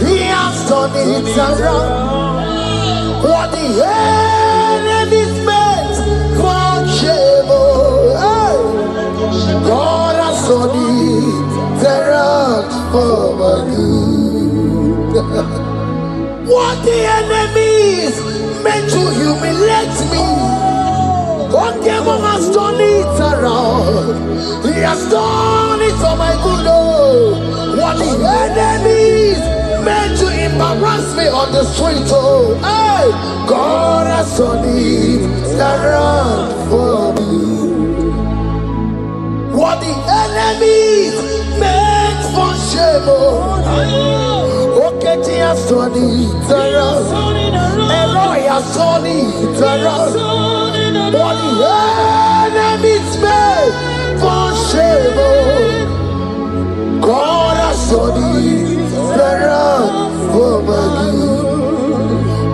He has done it around. What the enemy's meant for shame, God has done it around for my good. What the enemy's meant to humiliate me, what devil has done it around. He has done it for my good. What the enemies meant to embarrass me on the street, hey, God has done it around for me. What the enemies meant for shame, okay, He has done it around. Elroy has done it around. What the enemies meant for shame, God has done it around for my good.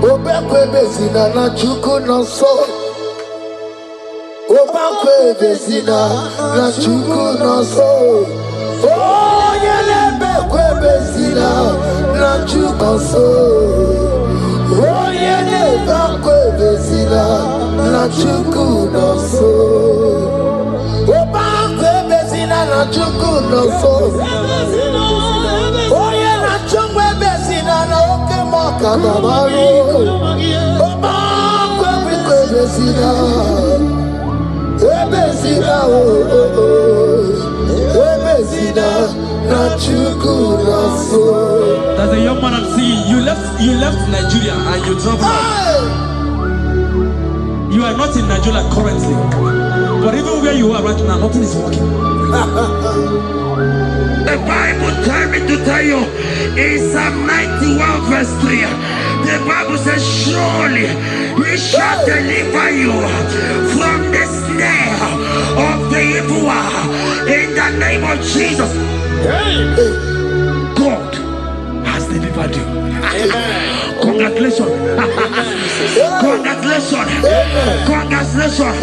Obekwe bezina na chuku no so. Obekwe bezina na chuku no so. Oh, yelebekwe bezina na chuku no so. Oh, yelebekwe bezina na chuku no so. Obekwe bezina na chuku no so. Oh, yeah, na chungwe bezina na oke moka na baro. Obekwe bezina. Ebezina ebezina na chuku na so. There's a young man I'm seeing. You left Nigeria and you traveled out. You are not in Nigeria currently, but even where you are right now, nothing is working. The Bible tells me to tell you in Psalm 91 verse 3, the Bible says, surely He shall deliver you from the snare of the evil one. In the name of Jesus, God has delivered you. Congratulations. Congratulations. Congratulations.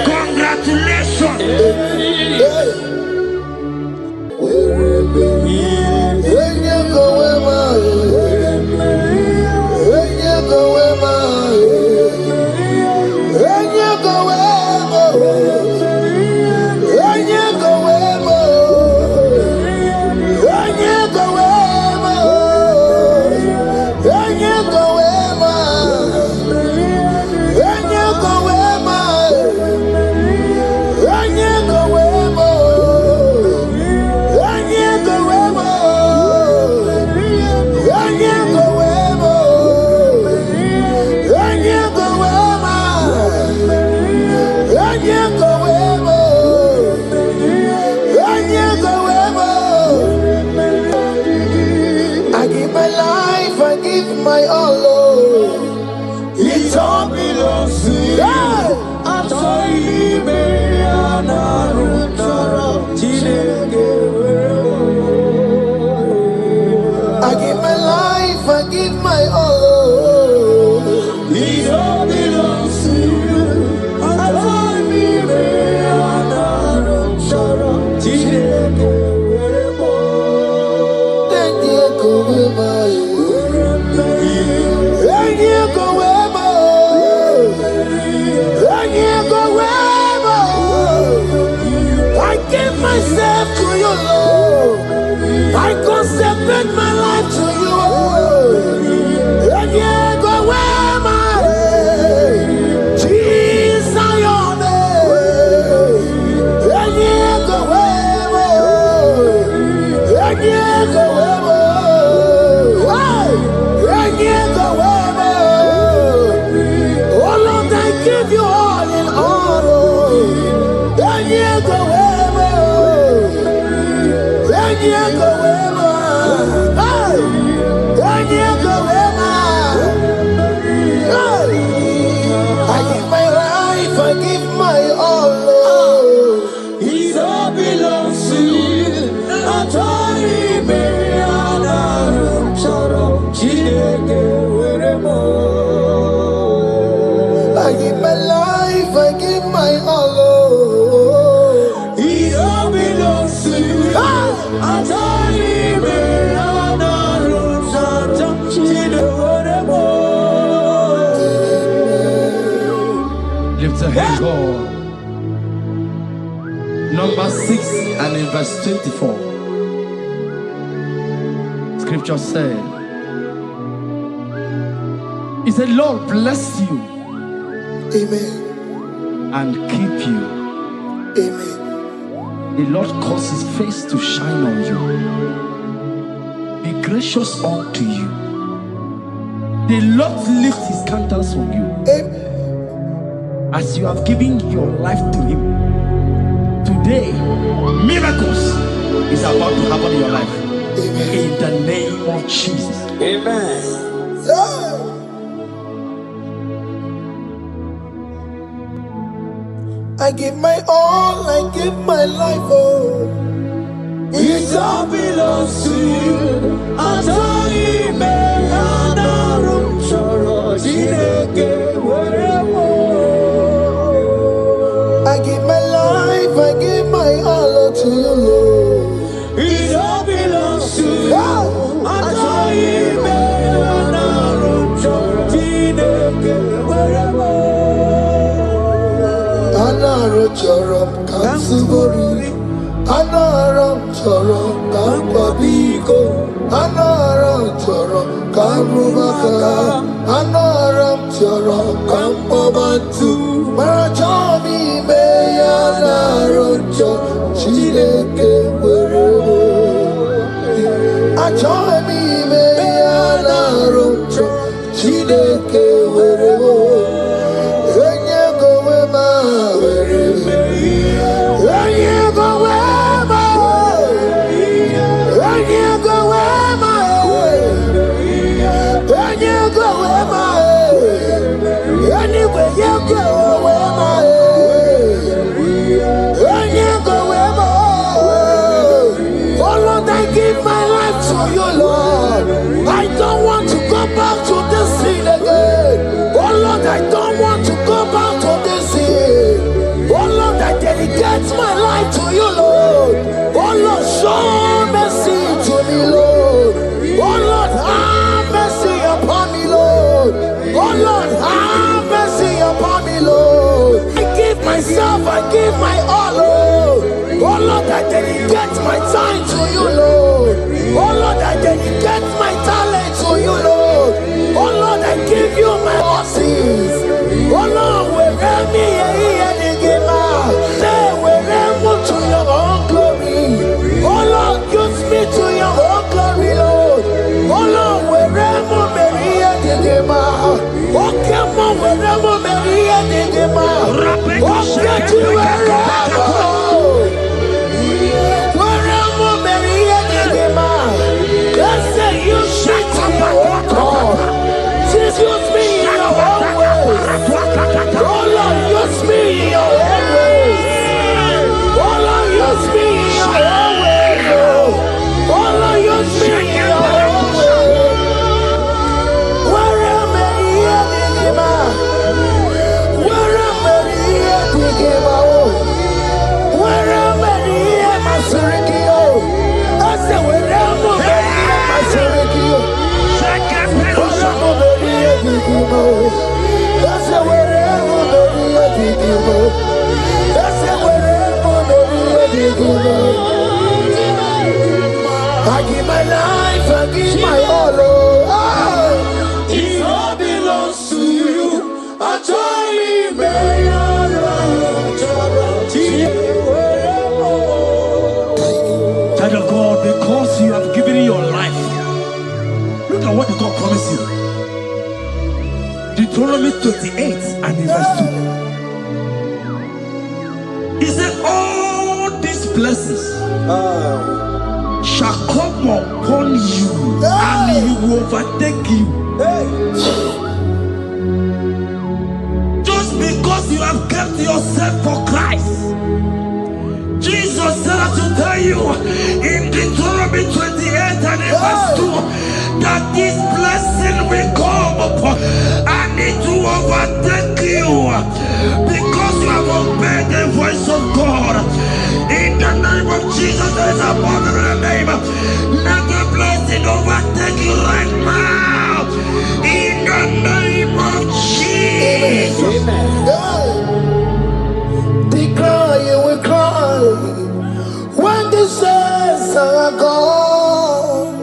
Congratulations. My all, it all belongs to you. I give my life, I give my all. It all belongs to you. Go away. Lift a hand, God. Number 6 and in verse 24. Scripture said, He said, Lord bless you. Amen. And keep you. Amen. The Lord cause His face to shine on you. Be gracious unto you. The Lord lift His countenance on you. Amen. As you have given your life to Him. Today, miracles is about to happen in your life. Amen. In the name of Jesus. Amen. Yeah. I give my all, I give my life, oh. It all belongs to you. I give my life, I give my all to you, Lord. It all belongs to you. Anaram choram kansubori, anaram choram kampabiko, anaram choram kampubaka, anaram choram kampabantu. Marachami me anaram choram chideke werebo. Achami me anaram choram chideke werebo. Back to this sin again. Oh Lord, I don't want to go back to this sin. Oh Lord, I dedicate my life to you, Lord. Oh Lord, show mercy to me, Lord. Oh Lord, have mercy upon me, Lord. Oh Lord, have mercy upon me, Lord. I give myself, I give my all, Lord. Oh Lord, I dedicate my time to you, Lord. Oh Lord, I dedicate my talent to you, Lord. Oh Lord, I give you my horses. Oh Lord, wherever me and give out, say wherever to your own glory. Oh Lord, use me to your own glory, Lord. Oh Lord, wherever me and give out. Oh come on, wherever me and give out. Oh get you wherever. Wherever me and give out. Let's say you shut up and walk. Use me in your own ways. Oh Lord, use me in your own ways. Oh Lord, use me in your own ways. Oh Lord, use me in your own ways. Where am I here, Digima? Where am I here, Digima? Where am I here, Masurikio? I said, where am I here, Masurikio? That's the way I give my life, I give my all. It all belongs to you. I try me, Child of God, because you have given your life, look at what God promised you. Deuteronomy 28 and in verse 2. He said, all these blessings shall come upon you and he will overtake you. Just because you have kept yourself for Christ. Jesus said to tell you in Deuteronomy 28 and in verse 2 that this blessing will come upon and it will overtake you because you have obeyed the voice of God. In the name of Jesus, there is a above every name. Let the blessing overtake you right now. In the name of Jesus. Amen. are gone.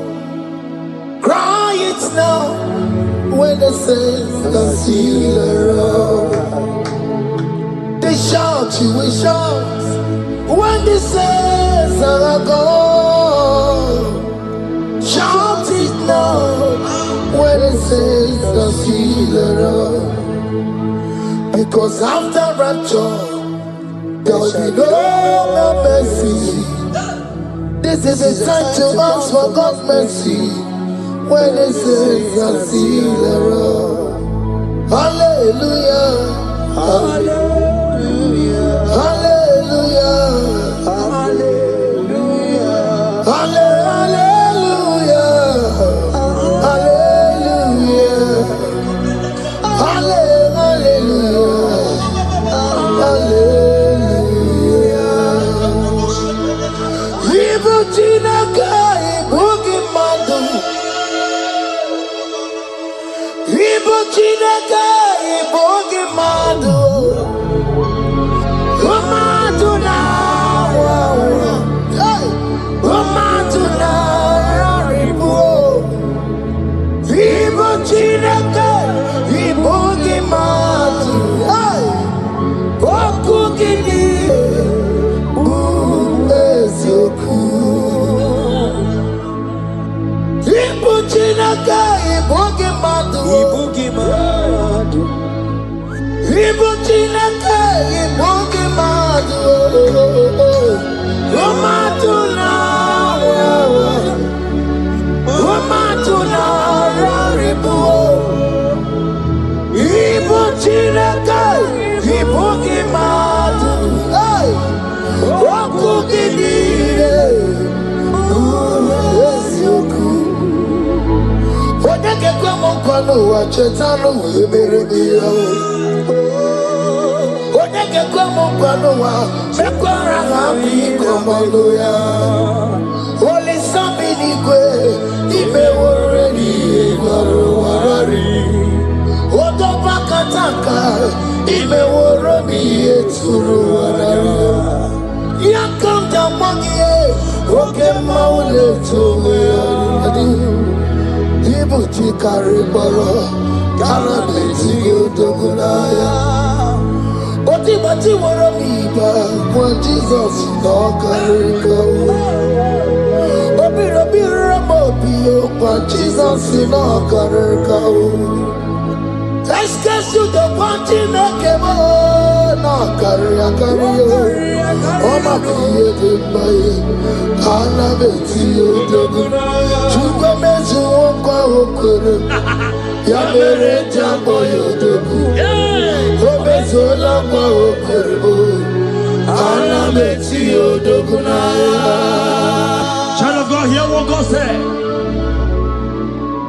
Cry it now when the saints are still around. They shout, you will shout when the saints are gone. Shout it now when the saints are still around. Because after rapture, there will be no more mercy. This is the time to ask for God's mercy when the saints are still around. Hallelujah, hallelujah, hallelujah, hallelujah, hallelujah, hallelujah, hallelujah, hallelujah. Ibu Chinaka, Ibu Gimadu. Ibu Chinaka, Ibu Gimadu. Umatu na, Umatu na, Raribu. Ibu Chinaka, Ibu Gimadu. Oku Gini, Ezoku. Ibu Chinaka, Ibu Gimadu. Ibu Gimadu. Ibu Chinaka, Ibu Gimadu. Umatuna, Umatuna, Raribu. Ibu Chinaka, Ibu Gimadu. Oku Gidire, Ezoku. Odeke kwa mkono wa chetano wemerebia. Odeke kwa mkono wa mekwara hapi komoloya. Oli sabi nikwe ibe woreni egwaro warari. Odo bakataka ibe woromi eturu warari. Yakamda mwangie oke maule towe adi. Ibu chikari baro kana beti odogunaya. Oti bati woro miba when Jesus no carry go. Obiro biro mobio when Jesus no carry go. Eskesu do panti mekemo no carry yo. Oma kiye de baye kana beti odogunaya. Chuko mezu okwa okere. Ya mere jambo yodogu. Obezola kwa okoro. Anameti odogunaya. Child of God, hear what God said.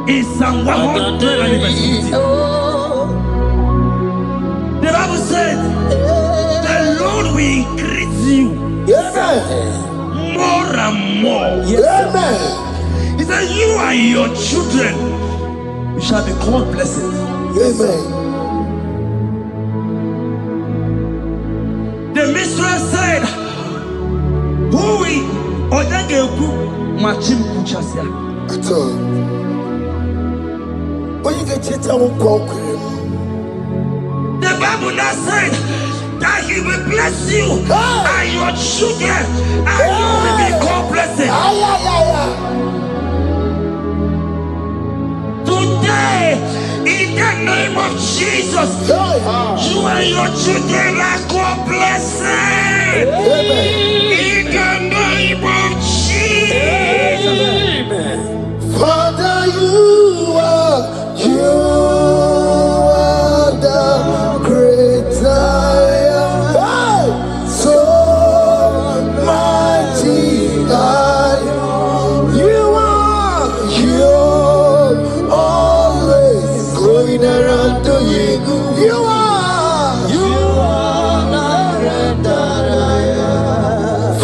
In Psalm 100. The Bible said, the Lord will increase you. Amen. More and more. Amen. He said, you and your children, you shall be called blessed. Amen. The mistress said, who will Odageku Machim Kuchasia? At all. When you get it, I won't walk with him. The Bible now said that he will bless you and your children, and you will be called blessed. Today, in the name of Jesus, you and your children are called blessed. In the name of Jesus. Father, you are the great I am. So mighty I am. You are always going around to you. You are the great I am.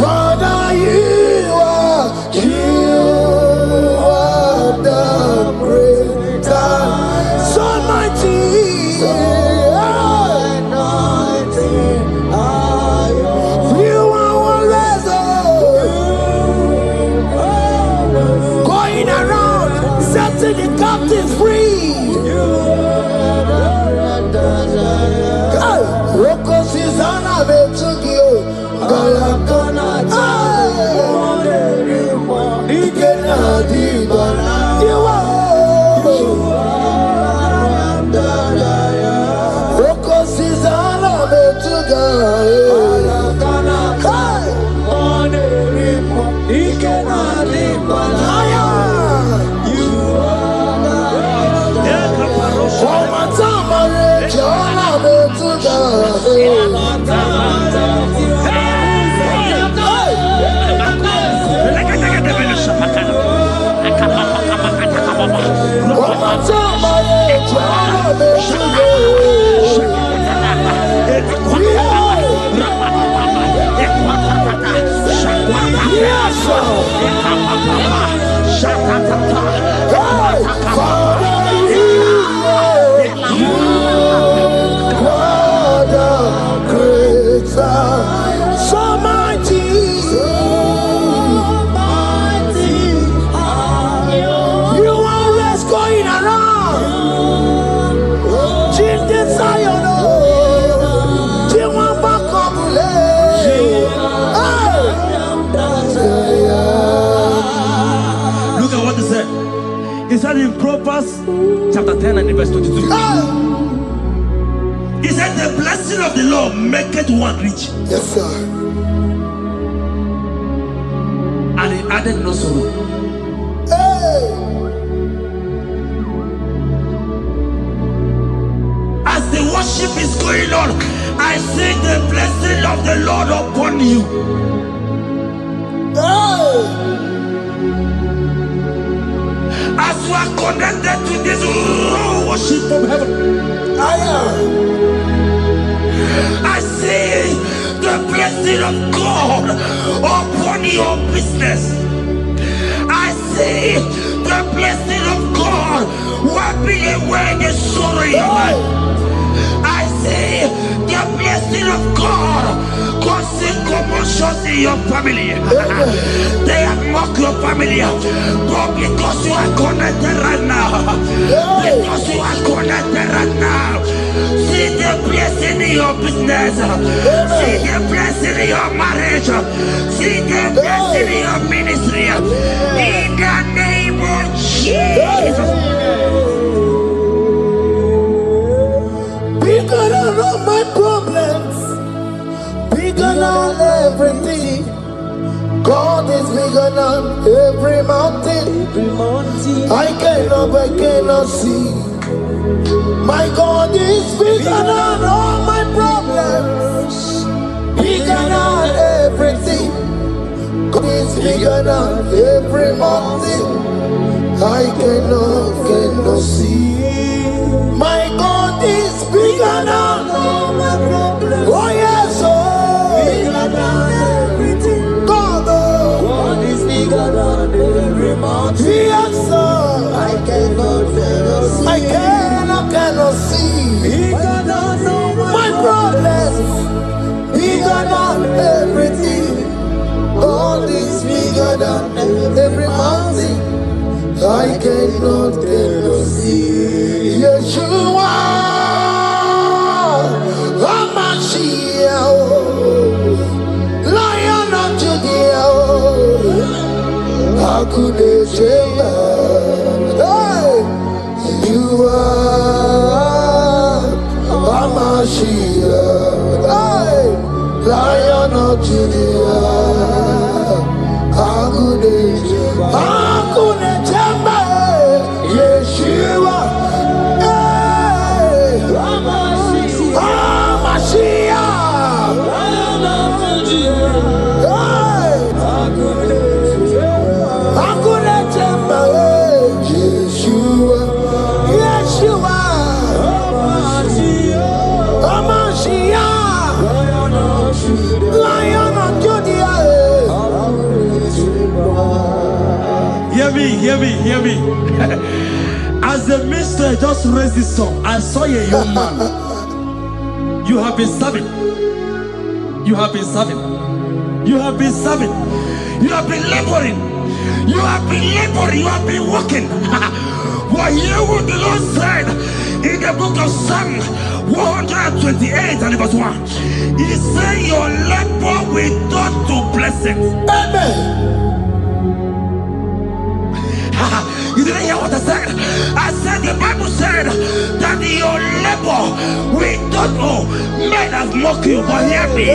Susanna Betuki, Galakana, you are Roko Susanna Betuki, He said in Proverbs chapter 10 and verse 22. He said the blessing of the Lord maketh one rich. Yes, sir. And he added no sorrow. Hey. As the worship is going on, I see the blessing of the Lord upon you. Hey. As you are connected to this raw worship from heaven, I see the blessing of God upon your business. I see the blessing of God wiping away the sorrow in your life. I see the blessing of God causing commotions in your family. They have mocked your family, but because you are connected right now, because you are connected right now, see the blessing in your business, see the blessing in your marriage, see the blessing in your ministry. In the name of Jesus. Bigger than all my problems, bigger than everything. God is bigger than every mountain. I cannot see. My God is bigger than all my problems, bigger than everything. God is bigger than every mountain. I cannot see. My God is bigger than all my problems. Oh yes, oh, bigger than everything. God is bigger than every mountain. Yes, sir. I cannot see. Bigger than all my problems. Bigger than everything. God is bigger than every mountain. I cannot see. Yeshua, Hamashiach, Lion of Judah, Hakudesheba. Hey, you are Hamashiach, hey, Lion of Judah, Hakudesheba. Yeshua, hey, Hamashiach, Yeshua, Yeshua, Hamashiach, Lion of Judah. Hear me. As the minister just raised this song, I saw a young man. You have been serving. You have been laboring. You have been working. You have been working. But here what the Lord said, In the book of Psalm 128 and verse 1, he said, your labor will turn to blessings. Amen. You didn't hear what I said? I said the Bible said that your labor will turn. Oh, men have mocked you, but hear me.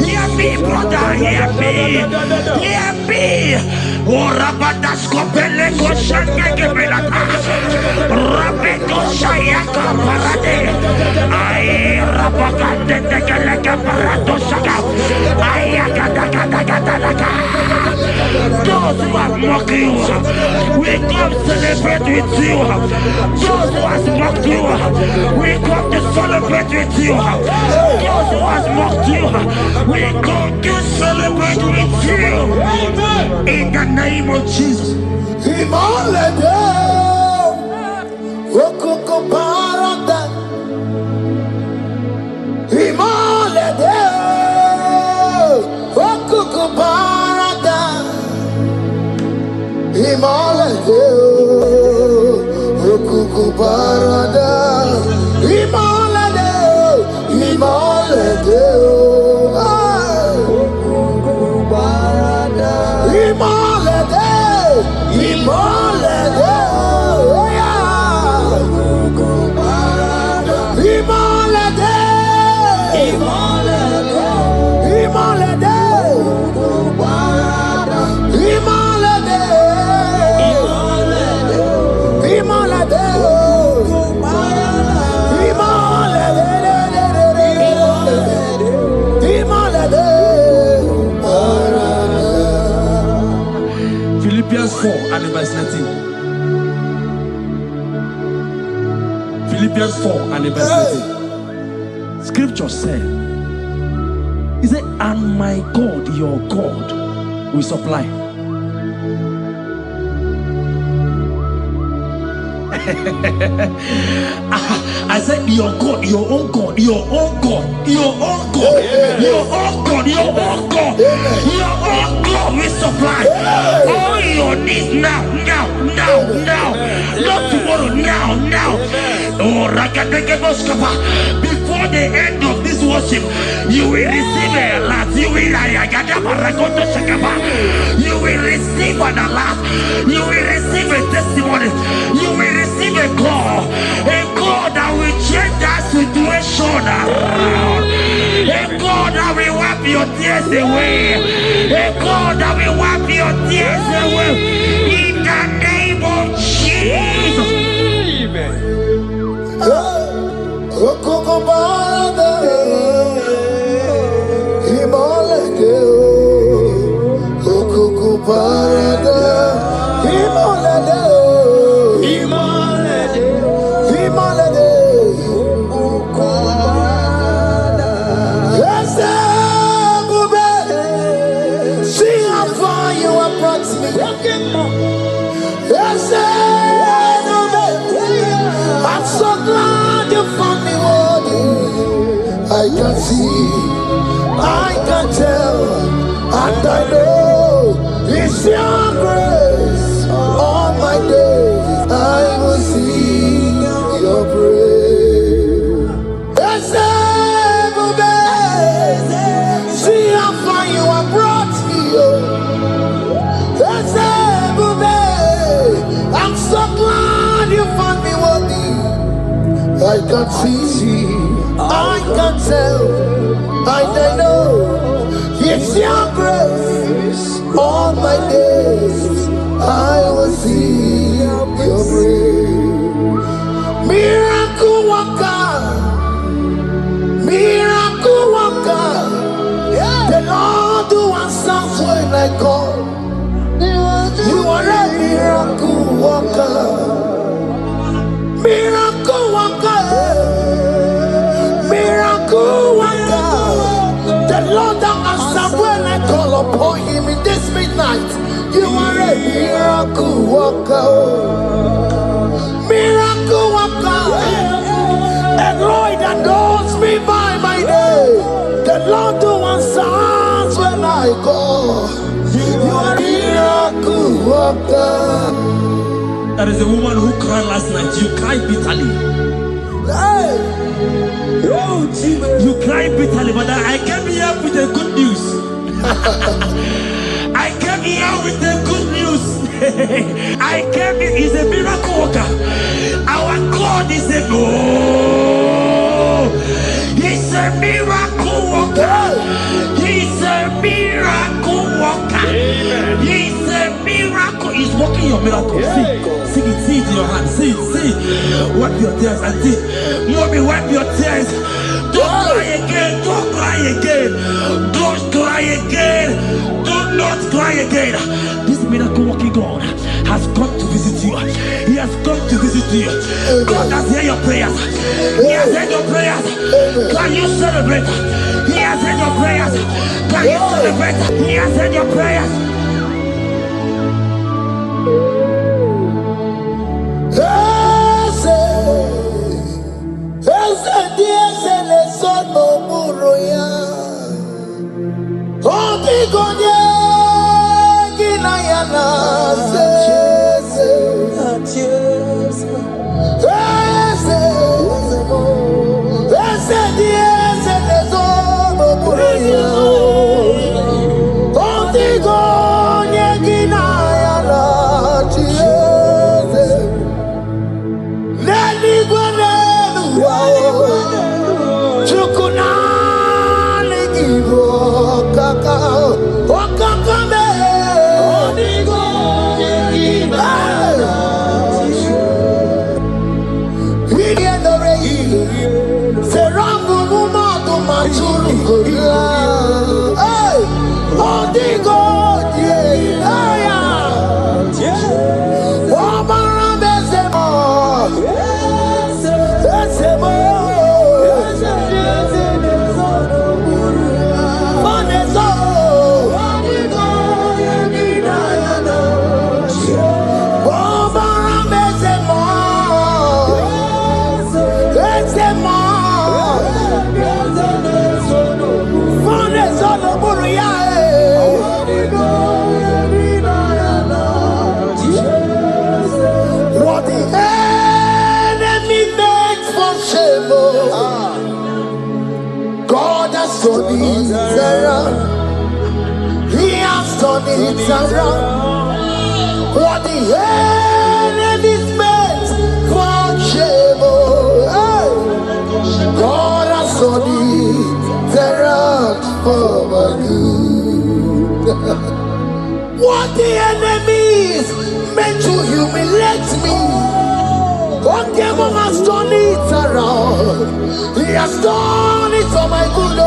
Hear me, brother. Hear me. Hear me. Oh, Rabadaskopele Koshangeke Belata. Rabeko Shayaka Parade. I Rabagande Tekeleka Paratosaka. Ayakadakadakadaka. Those who have mocked you, we come celebrate with you. Those who has mocked you, we come to celebrate with you. Those who has mocked you, we come to celebrate with you. In the name of Jesus. Imalede, okoko parada. Imalede, okoko parada. Imalede, okoko parada. Imalede, imalede, okoko parada. Imalede, imalede, okoko parada. Imalede, imalede, imalede, okoko parada. Imalede, imalede, imalede, okoko parada. Imalede, Philippians 4 and verse 19. Philippians 4 and verse 19. Scripture said, he said, and my God, your God, will supply. I said, your God, your own God, your own God, your own God, your own God, your own God, your own God will supply all your needs now, now, now, now, not tomorrow, now, now. Oh, before the end of this worship, you will receive a lot. You will receive an alert. You will receive a testimony. You will receive a call that will change that situation around. A God that will wipe your tears away. A God that will wipe your tears away. In the name of Jesus. okoko parada. Imalede, okoko parada. Imalede, imalede, imalede, okoko parada. Ese bube, see how far you have brought me. Ese bube, I'm so glad you found me worthy. I can see, I can tell, and I know it's your grace. All my days I will sing your praise. See how far you have brought me. I'm so glad you found me worthy. I can see, I can tell, and I know it's your grace. All my days I will see your praise. Miracle worker, miracle worker. The Lord who answers when I call. You are a miracle worker. Miracle worker, miracle worker. The Lord that answers when I call upon him in this midnight. You are a miracle worker. Miracle worker. And Lord that knows me by my name. The Lord who answers when I call. You are a miracle worker. There is a woman who cried last night. You cried bitterly. You cry bitterly, but I came here with the good news. I came here with the good news. I came here, he's a miracle worker. Our God is a he's a miracle worker. He's a miracle worker. He's a miracle. He's working your miracle. See it in your hand. See. Wipe your tears and see. Mommy, wipe your tears. Don't cry again. Don't cry again. Don't cry again. Do not cry again. This miracle working God has come to visit you. He has come to visit you. God has heard your prayers. He has heard your prayers. Can you celebrate? He has heard your prayers. Can you celebrate? He has heard your prayers. It's around what the enemy's meant for shame. God has done it around for my good. What the enemy's meant to humiliate me, God has done it around. He has done it for my good.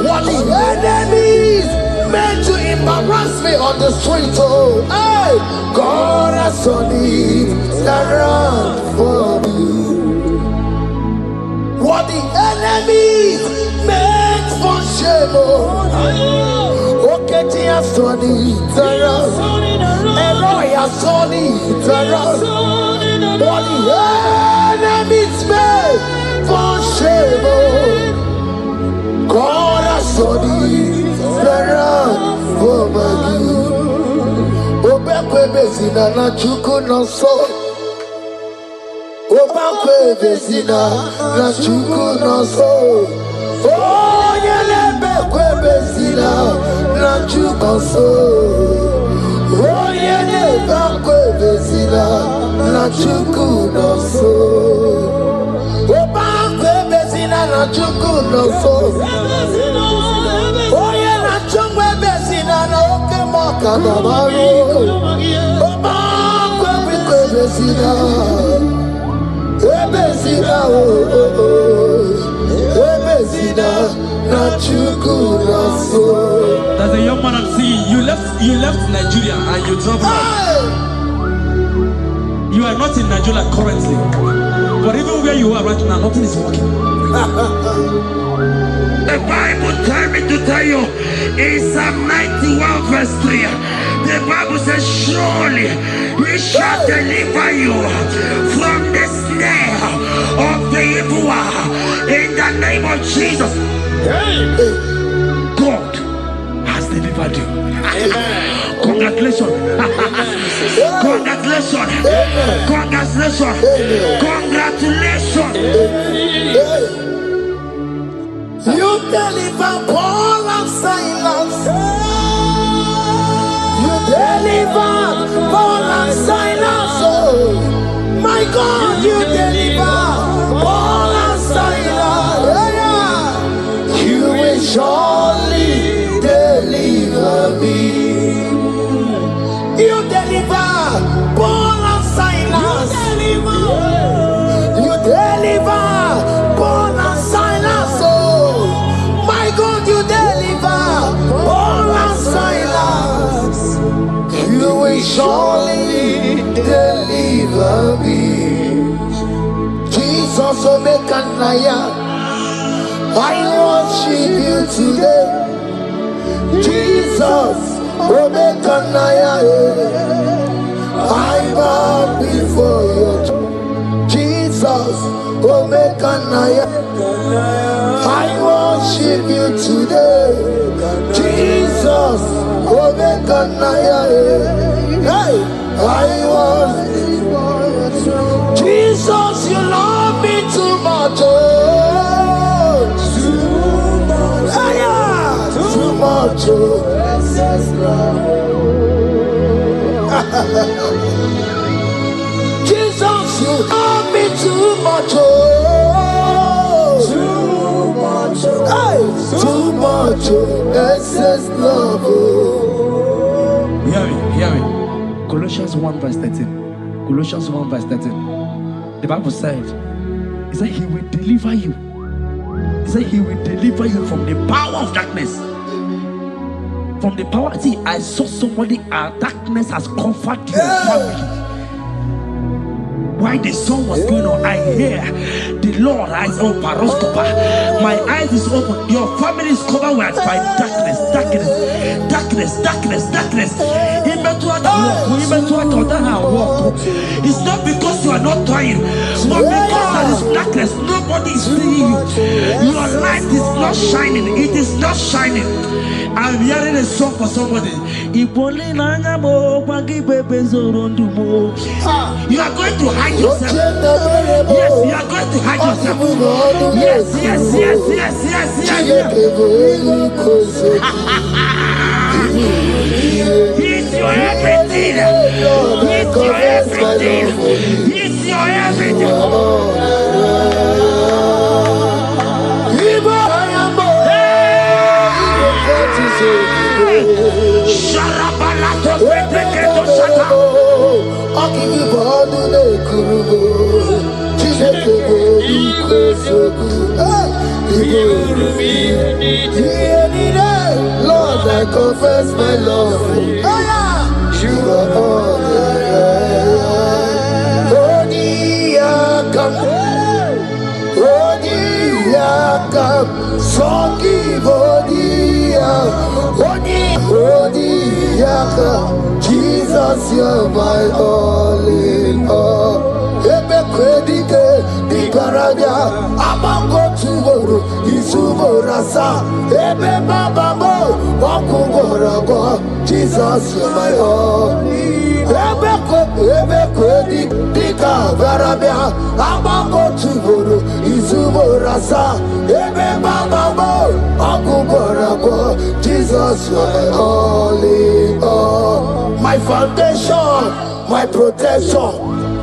What the enemy's meant to embarrass me on the street, hey, God has done it around for me. What the enemy meant for shame, okay, he has done it around. Eloi has done it around. What the enemy meant for shame, God has done it around for my good. Obekwe bezina na chuku no so. Obekwe bezina na chuku no so. Oh, yelebekwe bezina na chuku no so. Oh, yelebekwe bezina na chuku no so. Obekwe bezina na chuku no so. Oh, yeah, na chungwe bezina na oke moka na maru. Oba kwe bezina, bezina bezina na chuku na so. There's a young man I'm seeing. You left Nigeria and you traveled out. You are not in Nigeria currently, but even where you are right now, nothing is working. The Bible tells me to tell you in Psalm 91 verse 3, the Bible says, surely he shall deliver you from the snare of the evil one in the name of Jesus. God has delivered you. Congratulations. Congratulations. Congratulations. Congratulations. You deliver Paul and Silas. You deliver Paul and Silas. Oh, my God, you deliver Paul and Silas. You will surely deliver me. You deliver Paul and Silas. You deliver Paul and Silas. Oh, my God, you deliver Paul and Silas. You will surely deliver me. Jesus, Naija, I worship you today. Jesus, Naija, I bow before you. Jesus, Naija, I worship you today. Jesus, Naija, hey, I worship you. Jesus, you love me too much. Oh, too much. Oh, Jesus, you love me too much. Oh, too much. Hey, too much. Excess love. Oh. Hear me. Colossians 1 verse 13. Colossians 1 verse 13. The Bible said, he said he will deliver you. He said he will deliver you from the power of darkness. From the power. See, I saw somebody, darkness has covered your family. While the song was going on, I hear the Lord eyes open. My eyes is open. Your family is covered by darkness. It's not because you are not trying, but because there is darkness. Nobody is seeing you. Your light is not shining. It is not shining. I'm hearing a song for somebody. You are going to hide yourself. Yes, you are going to hide yourself. Yes. He's your everything. He's your everything. He's your everything. Lord, I confess my love. You are all Jesus, you're my all in all. Jesus, you're my all. Jesus, you're my all in all. My foundation, my protection,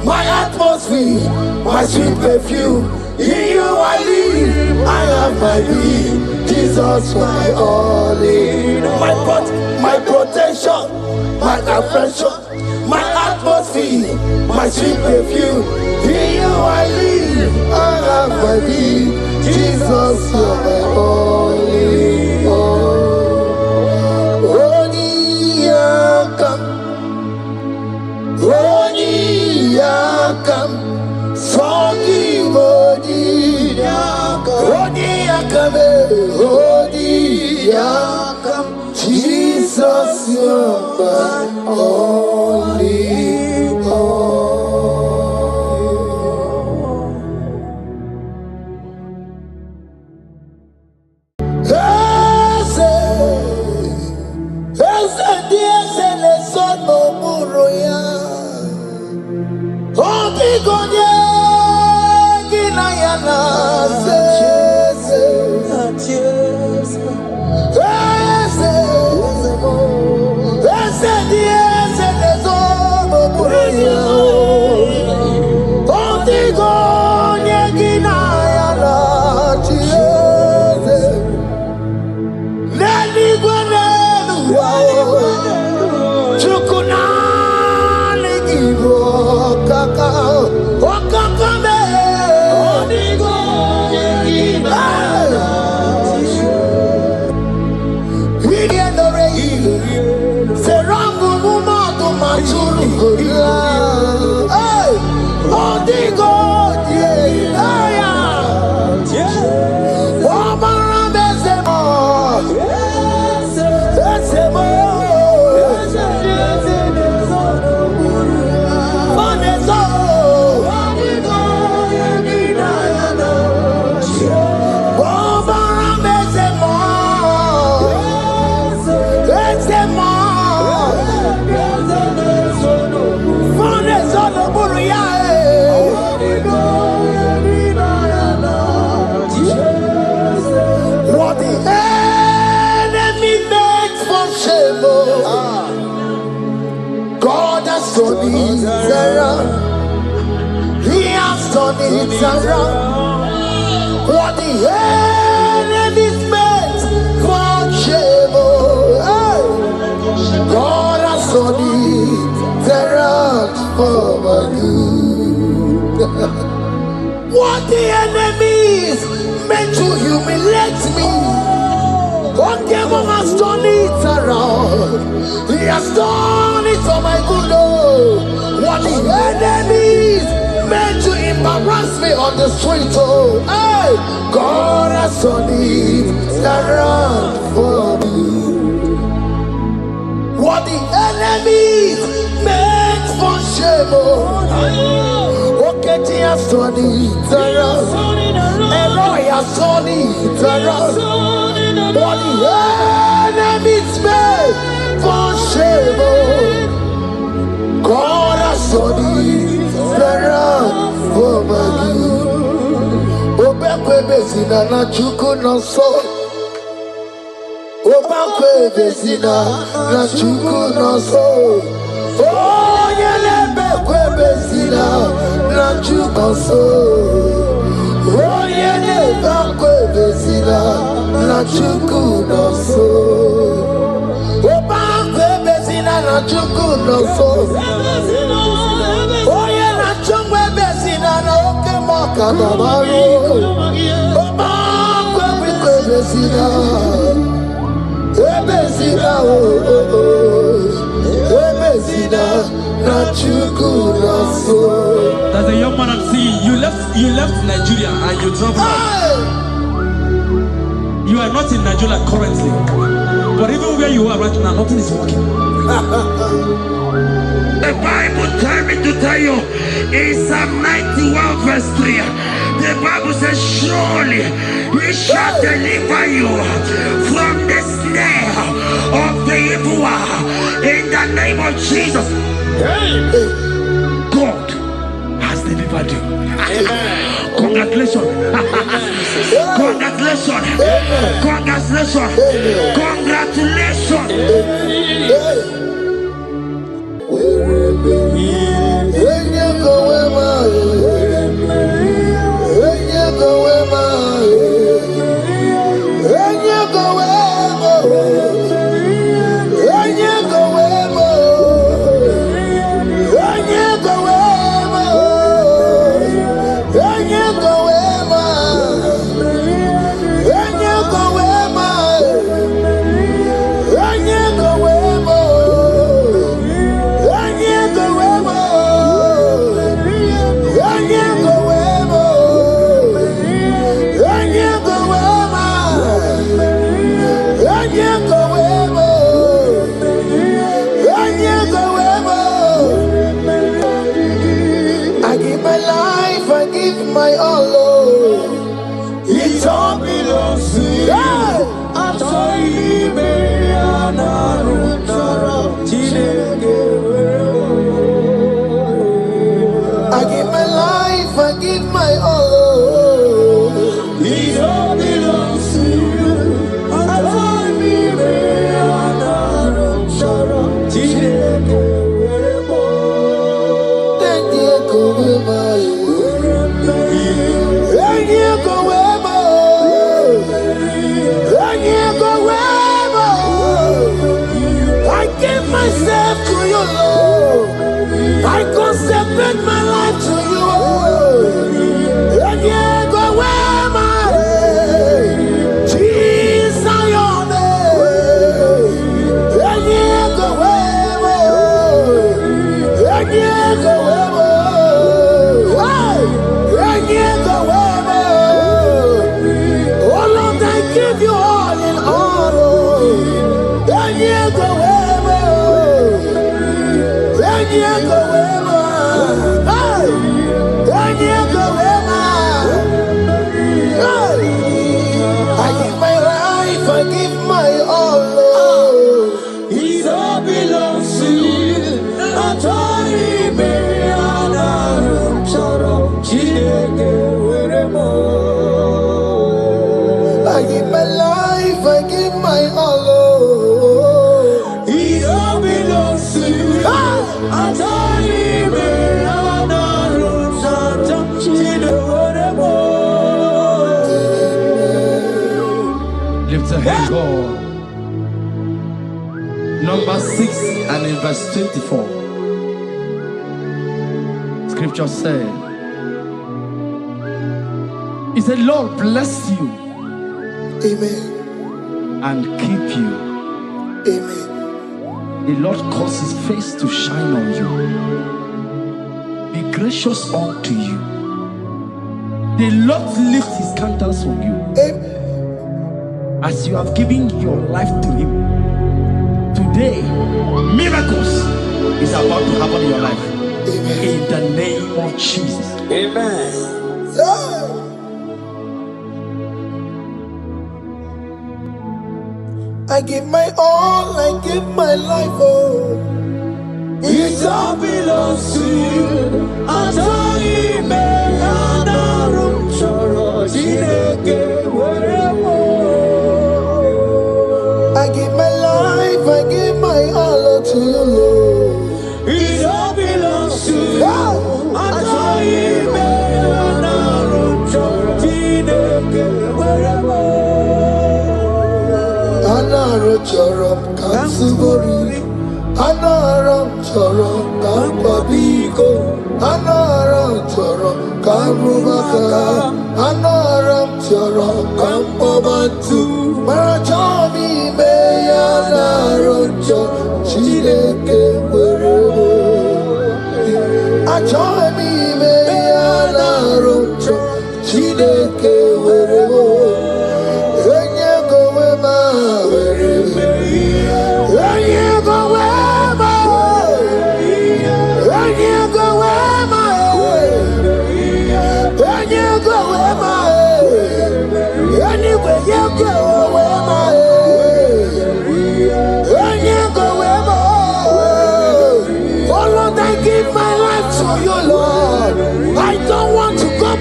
my atmosphere, my sweet perfume. In you I live, I have my being. Jesus, my all in all. My protection, my affection, my atmosphere, my sweet perfume. In you I live, I have my being. Jesus, you're my all in all. Jesus, you're my only all. It's around what the enemy's meant for shame. God has done it around for my good. What the enemy's meant to humiliate me, God has done it around. He has done it for my good. What the enemy's meant to embarrass me on the street, hey, God has done it around for me. What the enemy meant for shame, okay, he has done it around. Eloi has done it around. What the enemy meant for shame, God has done it around for my good. Obekwe bezina na chuku no so. Obekwe bezina na chuku no so. Oh, yelebekwe bezina na chuku no so. Oh, yelebekwe bezina na chuku no so. Obekwe bezina na chuku no so. Oh, yeah, na chungwe bezina na oke moka na baro. Oba kwe bezina, bezina bezina na chuku na so. There's a young man I'm seeing. You left Nigeria and you traveled out. You are not in Nigeria currently, but even where you are right now, nothing is working. The Bible tells me to tell you in Psalm 91 verse 3, the Bible says, surely he shall deliver you from the snare of the evil one in the name of Jesus. God has delivered you. Congratulations. Congratulations. Congratulations. Congratulations. My all, it all belongs to you. I give my life, I give my all. It all belongs to you. Myself to you, Lord. I consecrate my life to you. And you go where my Jesus, your name. my all. Oh. It all belongs to you. I told him, I give my life, I give my all. Oh. it all belongs to you. I told him, lift a hand, God. Number 6 and in verse 24. Scripture said, He said, Lord bless you. Amen. And keep you. Amen. The Lord cause His face to shine on you. Be gracious unto you. The Lord lift His countenance on you. Amen. As you have given your life to Him. Today, miracles is about to happen in your life. Amen. In the name of Jesus. Amen. Yeah. I give my all, I give my life. Oh. It all belongs to you. I told him, I give my life, I give my all to you, Lord. it all belongs to you. Yeah. I told him, Anaro chorom kansubori, Anaro chorom kampabiko, Anaro chorom kampubaka, Anaro chorom kampabatu. Marachomi me Anaro chorom chideke werebo. Achomi me Anaro chorom chideke werebo.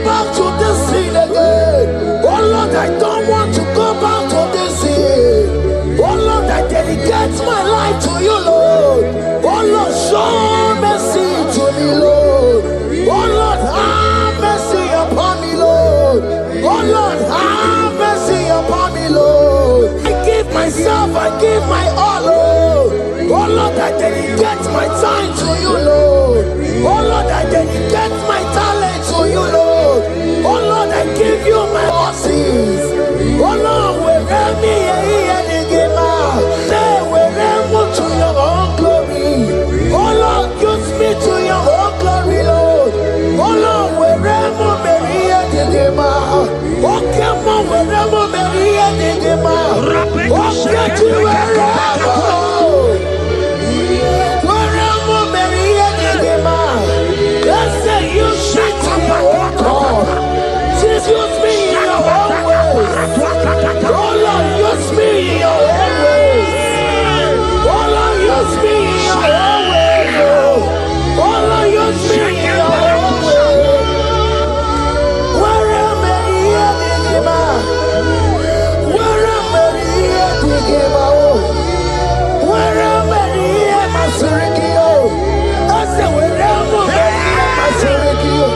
Back to this sin again. Oh Lord, I don't want to go back to this sin. Oh Lord, I dedicate my life to you, Lord. Oh Lord, show mercy to me, Lord. Oh Lord, have mercy upon me, Lord. Oh Lord, have mercy upon me, Lord. I give myself, I give my all, Lord. Oh Lord, I dedicate my time to you, Lord. Oh Lord, I dedicate my talent to you, Lord. Oh Lord, I give you my horses. Oh Lord, wherever me and give out, wherever to your own glory. Oh Lord, use me to your own glory, Lord. Oh Lord, wherever me and give out. Oh come on, wherever me and give out. Oh get you wherever. Wherever me and give out. Let's say you shut up and walk. Use me in your own ways. Oh Lord, use me in your own ways. Oh Lord, use me in your own ways. Oh Lord, use me in your own ways. Where am I here, Digima? Where am I here, Digima? Where am I here, Masurikio? I said, where am I here, Masurikio?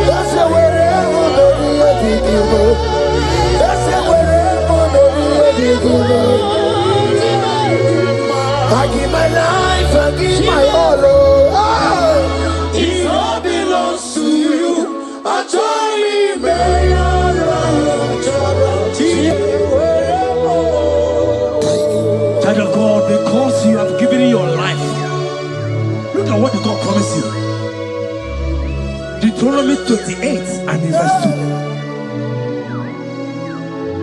That's the way I give my life, I give my all. It all belongs to you. I told him, child of God, because you have given your life, look at what God promised you. Deuteronomy 28 and in verse 2.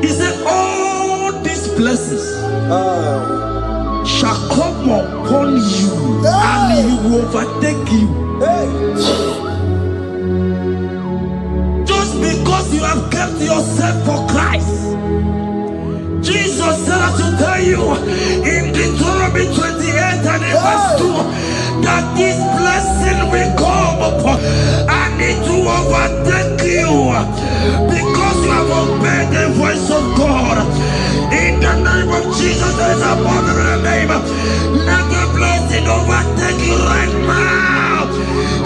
He said, all these blessings shall come upon you and he will overtake you. Just because you have kept yourself for Christ. Jesus said I should tell you in Deuteronomy 28 and in verse 2 that this blessing will come upon. I need to overtake you because you have obeyed the voice of God. In the name of Jesus, there is above every name. Let the blessing overtake you right now.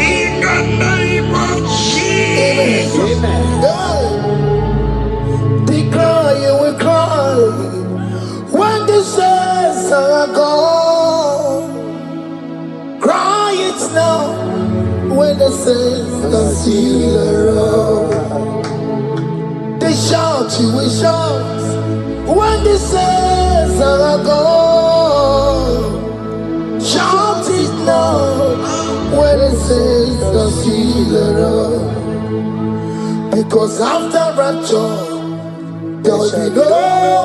In the name of Jesus. Declare you will cry when the saints are gone. Cry it now when the saints are still around. They shout, you will shout when the saints are gone. Shout it now when the saints are still around. Because after rapture there will be no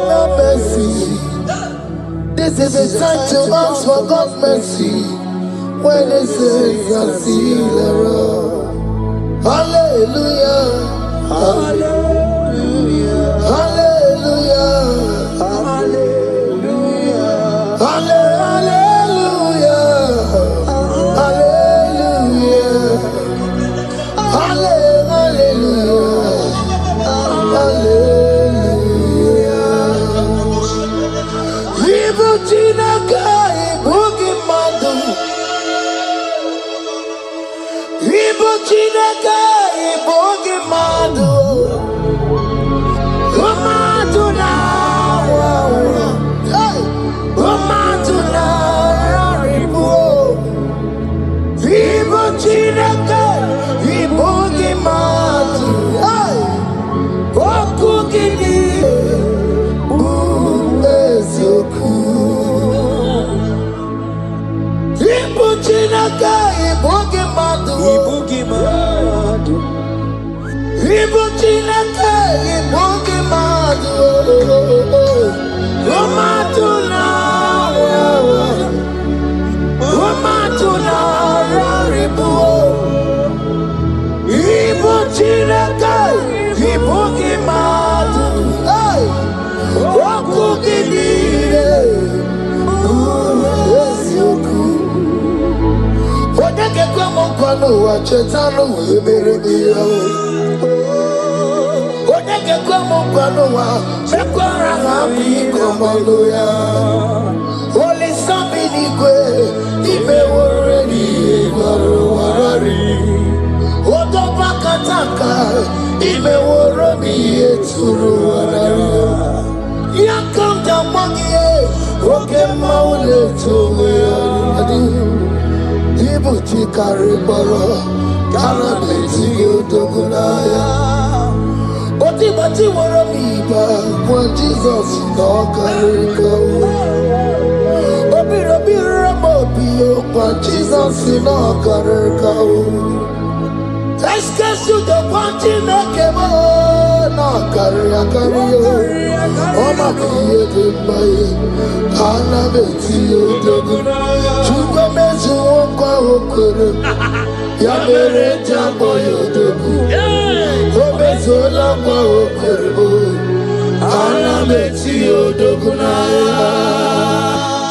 more mercy. This is the time to ask for God's mercy when the saints are still around. Hallelujah, hallelujah, hallelujah, hallelujah, hallelujah, hallelujah, hallelujah, hallelujah.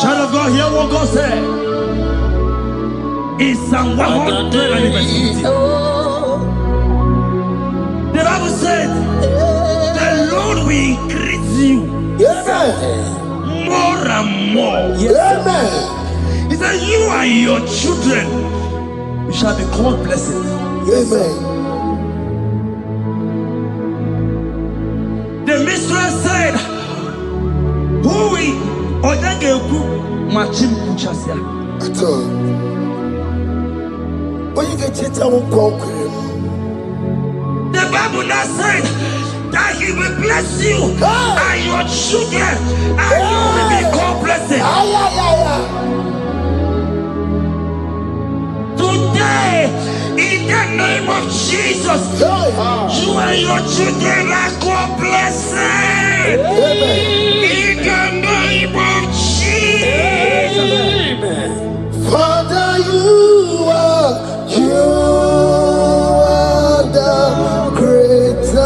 Child of God, hear what God said. In Psalm 150. The Bible said, the Lord will increase you more and more. He said, you and your children, you shall be called blessed. Amen. The mistress said, who will machim kuchasia? At all. When you get it, I won't conquer. The Bible now said that He will bless you and your children, and you will be called blessed. Today, in the name of Jesus, you and your children are called blessed. In the name of Jesus. Father, you are the great I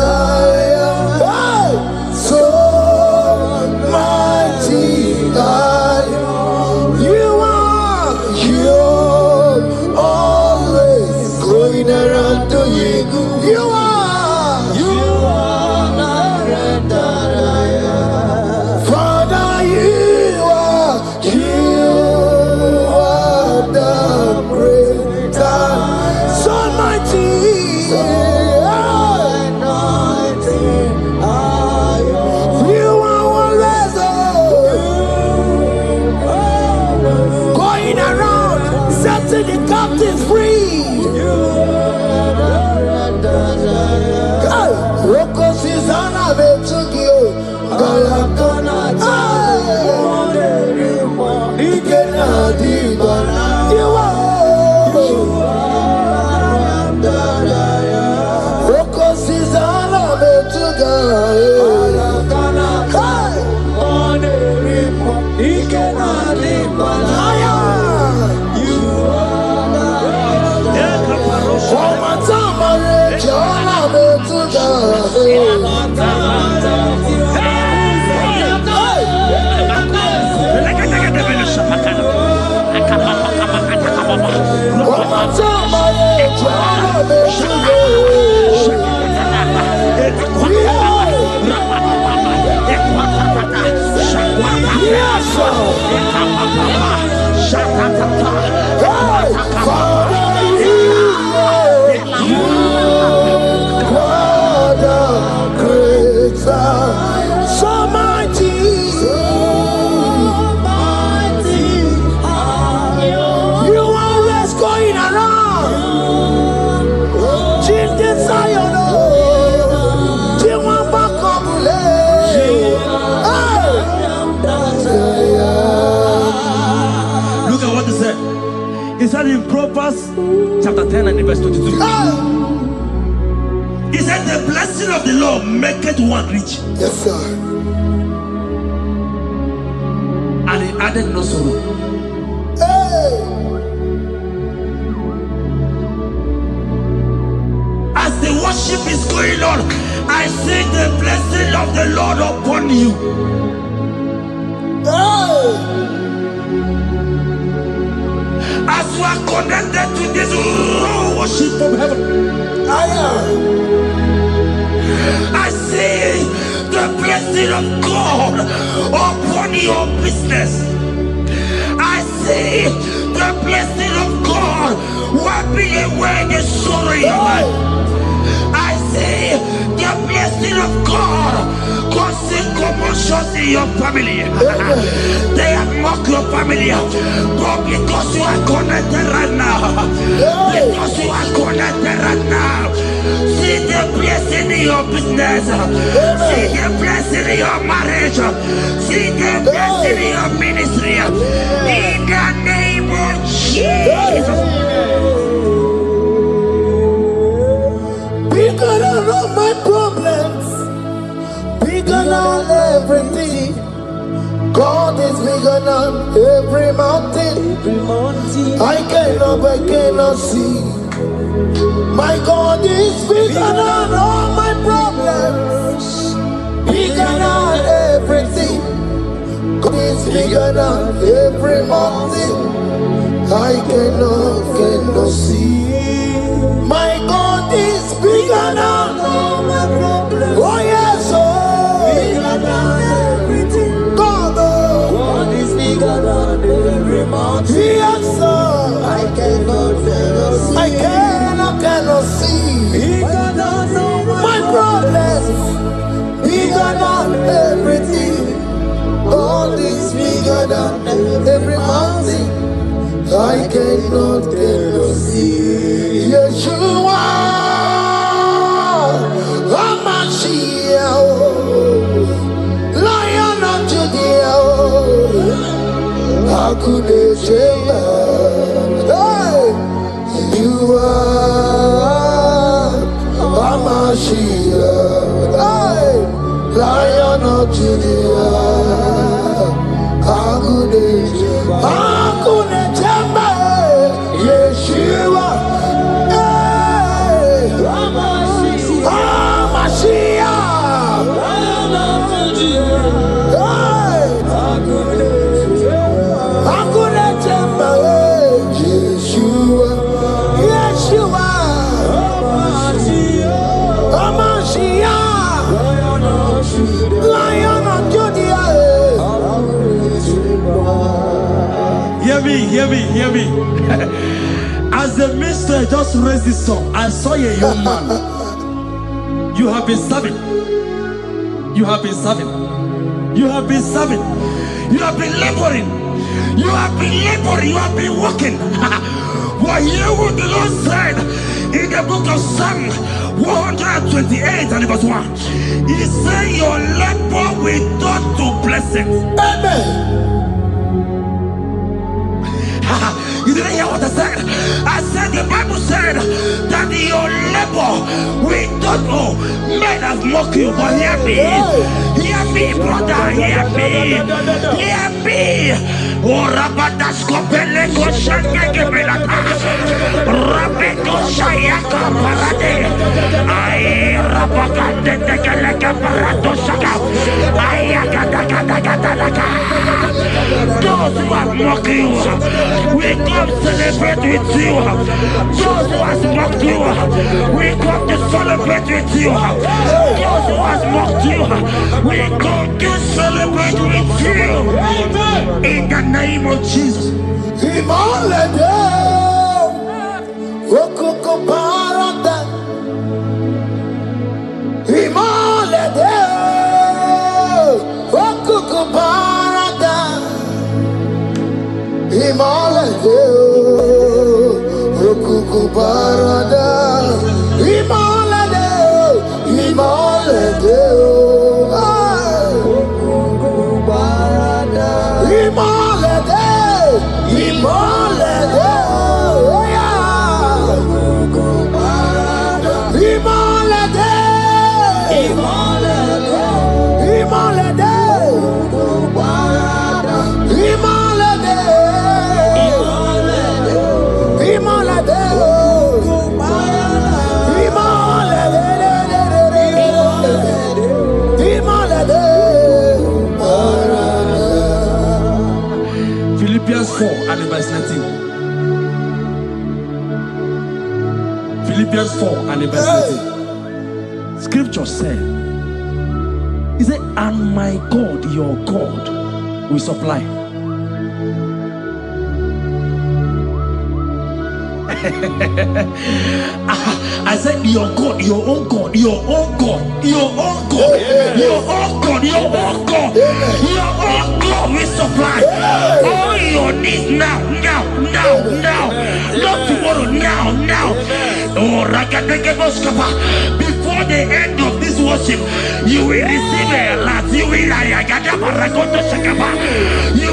In Proverbs chapter 10 and verse 22. He said, the blessing of the Lord maketh one rich. Yes, sir. And he added no sorrow. Hey. As the worship is going on, I see the blessing of the Lord upon you. Hey. As you are connected to this raw worship from heaven, I see the blessing of God upon your business. I see the blessing of God wiping away the sorrow in your life. I see the blessing of God causing commotions in your family. They have mocked your family, but because you are connected right now, because you are connected right now, see the blessing in your business, see the blessing in your marriage, see the blessing in your ministry, in the name of Jesus. Bigger than all my problems, bigger than everything. God is bigger than every mountain. I cannot see. My God is bigger than all my problems, bigger than everything. God is bigger than every mountain. I cannot see. My God is bigger than all my problems. Oh yes, oh, bigger than everything. God is bigger than every mountain. Yes, sir. I cannot see. Bigger than all my problems. Bigger than everything. God is bigger than every mountain. I cannot see. Yeshua, Hamashiach, Lion of Judah, Hakuneshema. Hey, you are Hamashiach, hey, Lion of Judah, Hakuneshema. Yeshua, hey, Hamashiach, Yeshua, Yeshua, Hamashiach, Lion of Judah. Hear me. As the minister just raised this song, I saw a young man. You have been serving. You have been laboring. You have been working. What you would the Lord said in the book of Psalm 128 and verse 1. He said, your labor will turn to blessings. Amen. You didn't hear what I said? I said the Bible said that your labor will turn. Oh, men have mocked you, but hear me. Hear me, brother. Hear me. Hear me. Oh, Rabadaskopele Koshaka Belata Rabeto Shayaka Parade. I Rabakande Tekalaka Parato Shaka. Ayakadakadakadaka. Those who have mocked you, we come celebrate with you. Those who have mocked you, we come to celebrate with you. Those who have mocked you, we come to celebrate with you. In the name of Jesus. Imalade, Okoko Parada. Imalade, Okoko Parada. Imalade, Okoko Parada. Imalade, Imalade, Okoko Parada. Imalade. Imalade, Imalade, Imalade, Imalade, Imalade, Philippians 4 and verse 19. Philippians 4 and verse 19. Scripture said, he said, and my God, your God, will supply. I said, your God, your own God, your own God, your own God, your own God, your own God, your own God will supply all your needs now, now, now, now, not tomorrow, now, now. Oh, before the end of this worship, you will receive a lot. You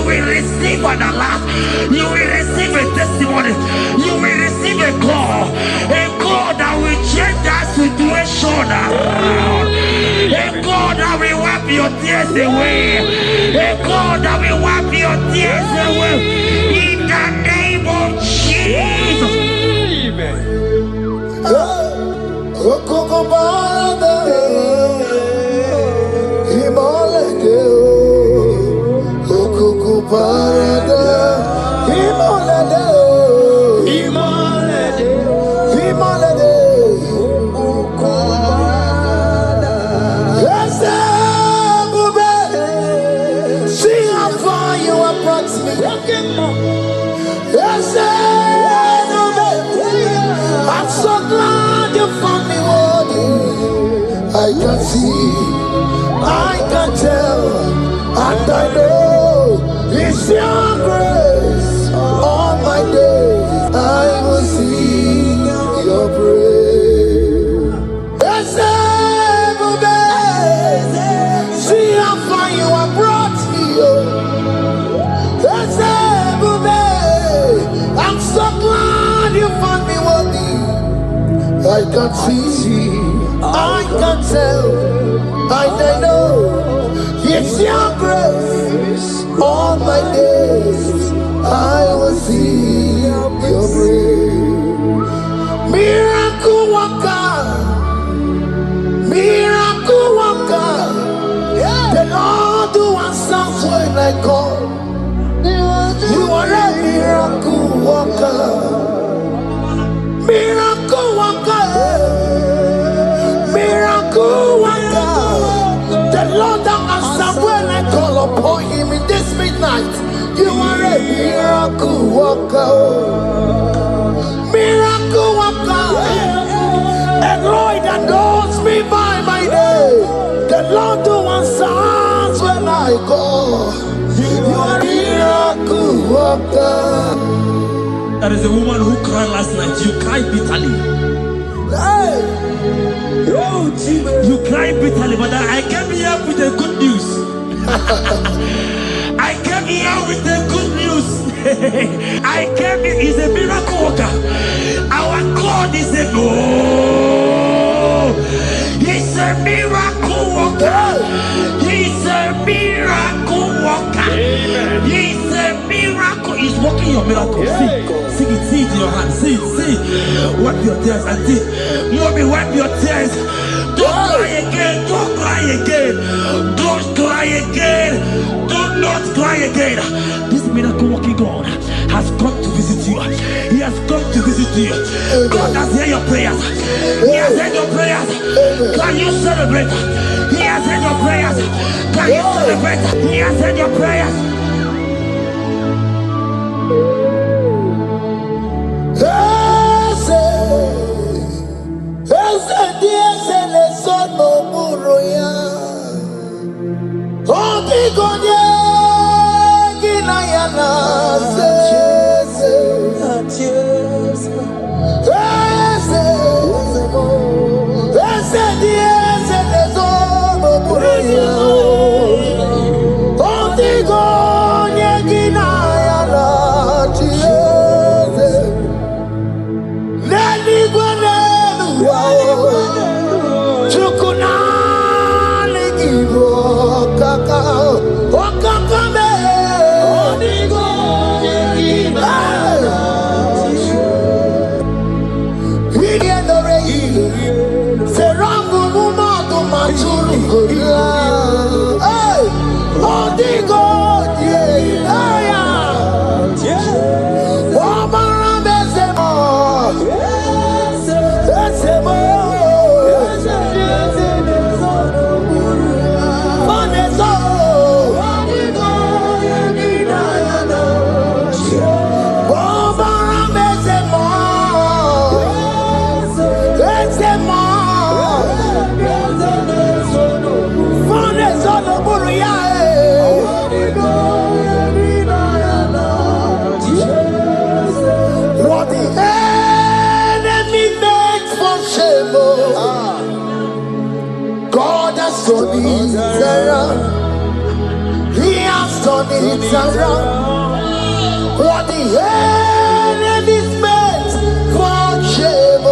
will receive an alert. You will receive a testimony. You will receive a call that will change that situation around. A God that will wipe your tears away. A God that will wipe your tears away. In the name of Jesus. I'm so glad you found me worthy. I can see, I can tell, and I know it's your grace. All my days I will sing your praise. See how far you have brought me. I'm so glad you found me worthy. I can see, I can tell, and I know it's your grace. All my days I will see your praise. Miracle worker, miracle worker. The Lord who answers when I call. You are a miracle worker. Miracle worker. Miracle worker. The Lord that answers when I call upon him in this midnight. You are a miracle worker. Miracle worker. And Lord that knows me by my name. The Lord who answers when I call. You are a miracle worker. There is a woman who cried last night. You cried bitterly. Hey. You cry bitterly, but I came here with the good news. I came here with the good news. I came here, he's a miracle worker. Our God is a he's a miracle worker. He's a miracle worker. He's a miracle. He's working your miracle. See it in your hand. See. Wipe your tears and see. Mommy, wipe your tears. Don't cry again. Don't cry again. Don't cry again. Do not cry again. This miracle working God has come to visit you. He has come to visit you. God has heard your prayers. He has heard your prayers. Can you celebrate? He has heard your prayers. Can you celebrate? He has heard your prayers. He has done it around. What the enemy's meant for shame,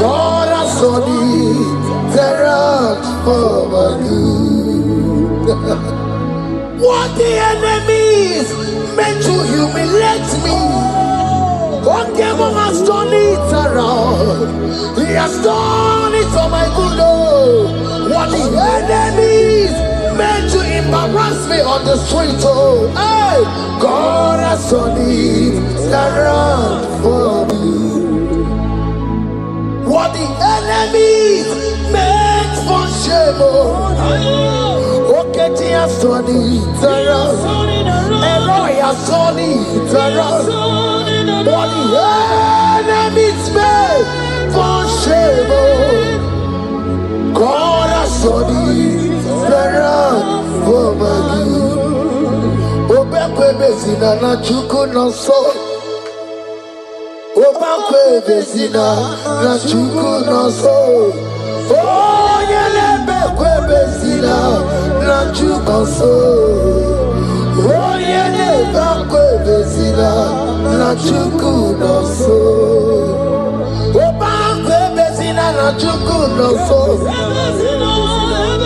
God has done it around for my good. What the enemy's meant to humiliate me, God has done it around. He has done it for my good. What the enemies meant to embarrass me on the street, hey, God has done it around for me. What the enemies meant for shame, okay, He has done it around. Elroy has done it around. What the enemies meant for shame, God has done it around for my good. Obekwe bezina na chuku no so. Obekwe bezina na chuku no so. Oh, yelebekwe bezina na chuku no so. Oh, yelebekwe bezina na chuku no so. Obekwe bezina na chuku no so.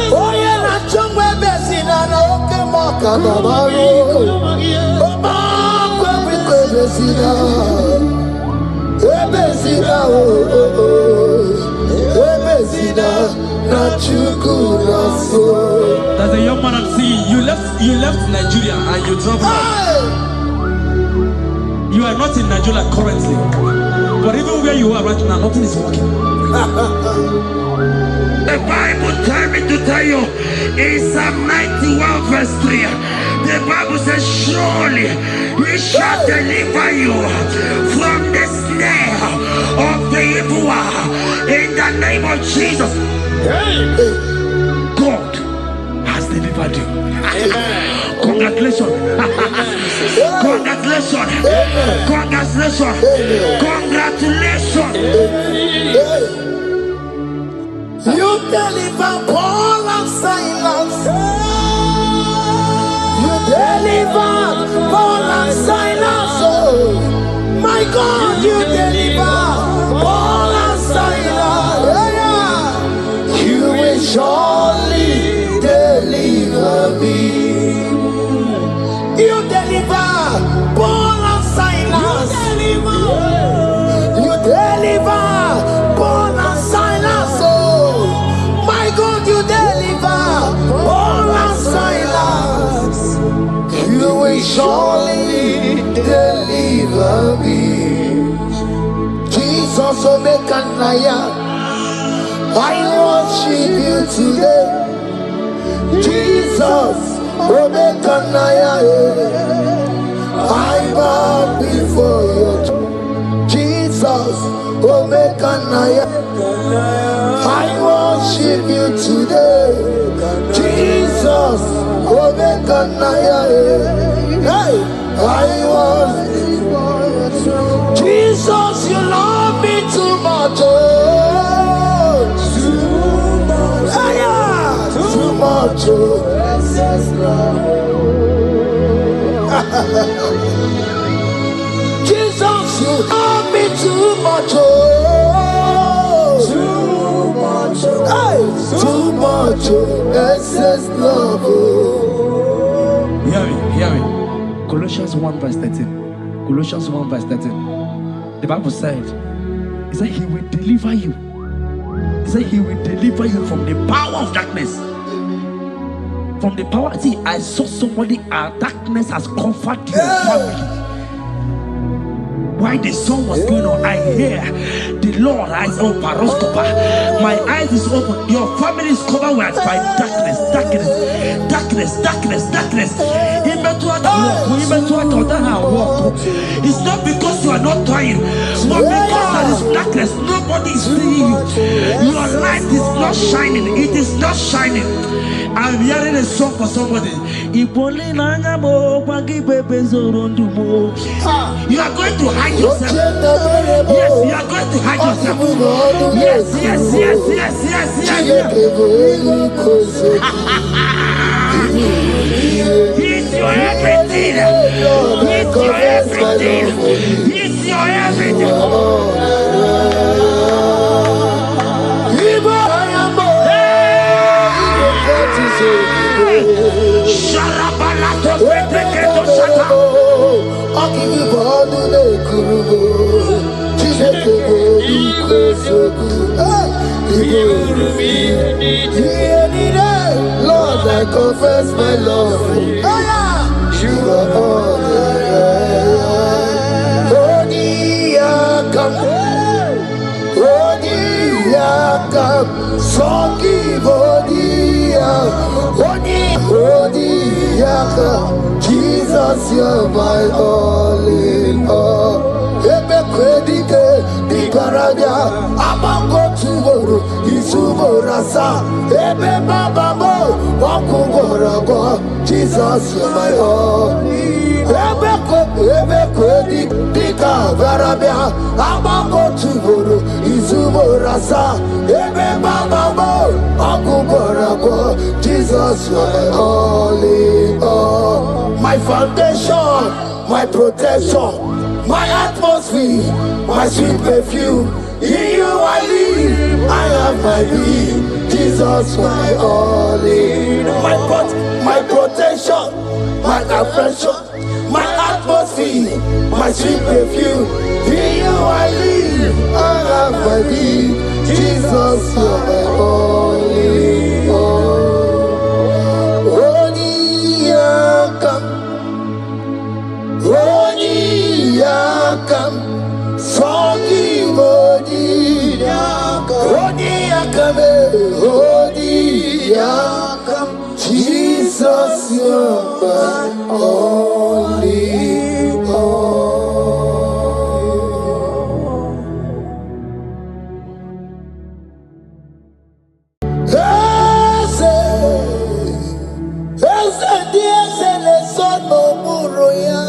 Oh, yeah, na chumwe bezina na oke moka na baro. Obekwe bezina. Ebezina Ebezina na chuku na so. There's a young man I'm seeing. You left Nigeria and you traveled out. You are not in Nigeria currently, but even where you are right now, nothing is working. The Bible tells me to tell you in Psalm 91 verse 3, the Bible says, surely He shall deliver you from the snare of the evil one. In the name of Jesus. God has delivered you. Congratulations. God Congratulations. Congratulations. Congratulations. You deliver Paul and Silas. You deliver Paul and Silas. Oh, my God, you deliver Paul and Silas. You will surely deliver me. You deliver Paul and Silas. You deliver Paul and Silas. Oh, my God, you deliver Paul and Silas. You will surely deliver me. Jesus, Naija, I worship you today. Jesus, Naija, I bow before you. Jesus, Naija, I worship you today. Jesus, Naija, hey, I worship you. Jesus, you love me too much. Oh, too much. Oh. Jesus, you love me too much. Oh, too much. Hey, too much. Excess love. Oh. Hear me. Colossians 1 verse 13. Colossians 1 verse 13. The Bible said, he said he will deliver you. He said he will deliver you from the power of darkness. From the power. See, I saw somebody, darkness has covered your family. While the song was going on, I hear the Lord eyes open. My eyes is open. Your family is covered by darkness. It's not because you are not trying, but because there is darkness. Nobody is seeing you. Your light is not shining. It is not shining. I'm hearing a song for somebody. You are going to hide yourself. Yes, you are going to hide yourself. Yes. He's your everything. He's your everything. He's your everything. I'll give you all the Lord, I confess my love. You are all Jesus, you're my all in all. Ebe kwedike di karaja, abango tuboro, isuborasa. Ebe babamo, wakuborako. Jesus, you're my all. Ebe kwedike di kavarabia, abango tuboro, isuborasa. Ebe babamo, wakuborako. Jesus, you're my all in all. My foundation, my protection, my atmosphere, my sweet perfume. In you I live, I have my being. Jesus, my all in all. My protection, my affection, my atmosphere, my sweet perfume. In you I live, I have my being. Jesus, my all in all. Jesus, you're my only all. Ese día se le sonó burro ya.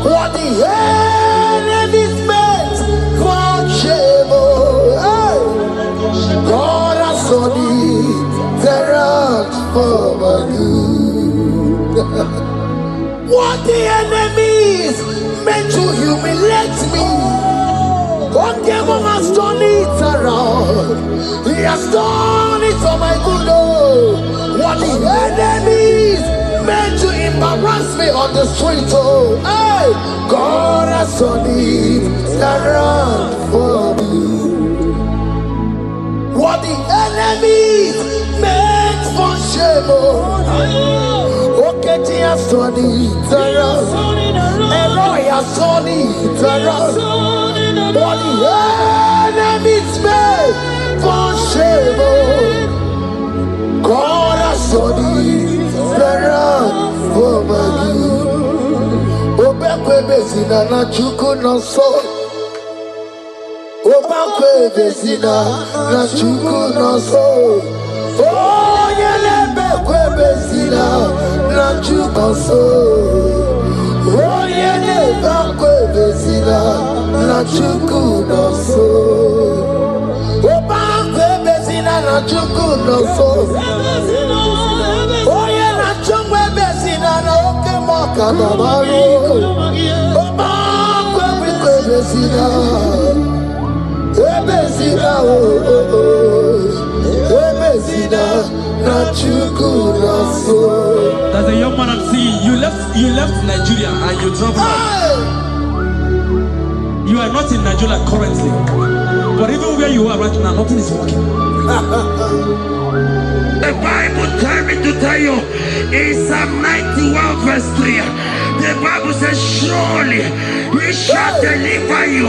What the enemy's meant for shame, God has done it around for my good. What the enemy's meant to humiliate me, God has done it around. He has done it for my good. What the enemy's meant to embarrass me on the street, hey, God has done it around for me. What the enemy meant for shame, okay, he has done it around. Elroy has done it around. What the enemy meant for shame, God has done it around for my good. Obekwe bezina na chuku no so. Obekwe bezina na chuku no so. Oh, yelebekwe bezina na chuku no so. Oh, yelebekwe bezina na chuku no so. Obekwe bezina na chuku no so. Oh, yeah, na chungwe bezina na oke moka na maru. Obekwe bezina. Ebezina Ebezina na chuku na so. There's a young man I'm seeing. You left Nigeria and you traveled. You are not in Nigeria currently, but even where you are right now, nothing is working. The Bible tells me to tell you in Psalm 91 verse 3, the Bible says, surely he shall deliver you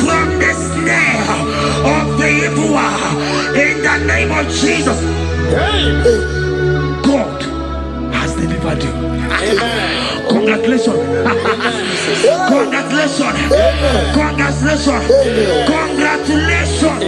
from the snare of the evil one in the name of Jesus. God has delivered you. Congratulations. Congratulations. Congratulations. Congratulations.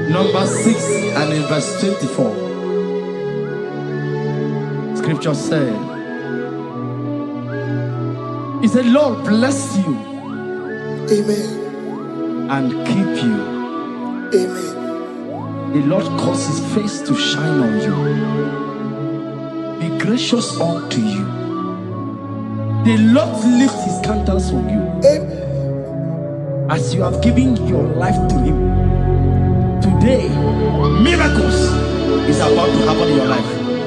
Number 6 and in verse 24. Scripture said, he said, Lord bless you. Amen. And keep you. Amen. The Lord cause his face to shine on you. Be gracious unto you. The Lord lift his countenance on you. Amen. As you have given your life to him. Today, miracles is about to happen in your life.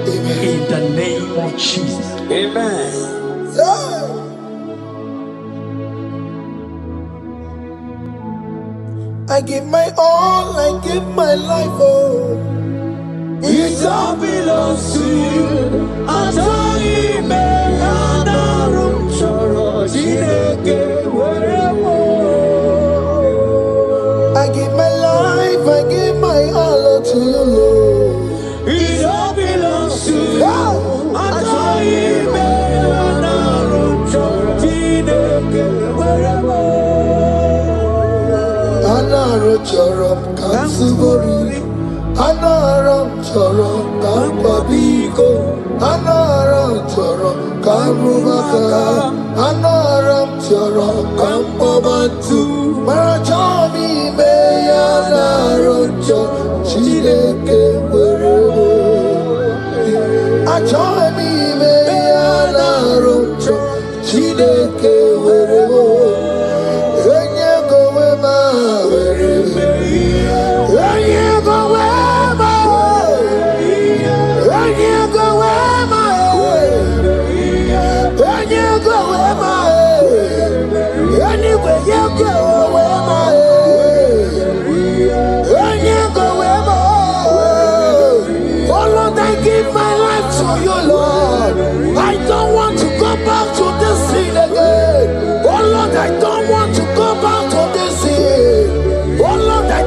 Amen. In the name of Jesus. Amen. Yeah. I give my all, I give my life, oh. It all belongs to you. I don't I give my life, I give my all to you, Lord. It all belongs to you. I Anaram chorom kansubori, anaram chorom kampabiko, anaram chorom kamrumaka, anaram chorom kampabatu. Marachomi me anaram chorom chideke werebo. Achomi me anaram chorom chideke werebo.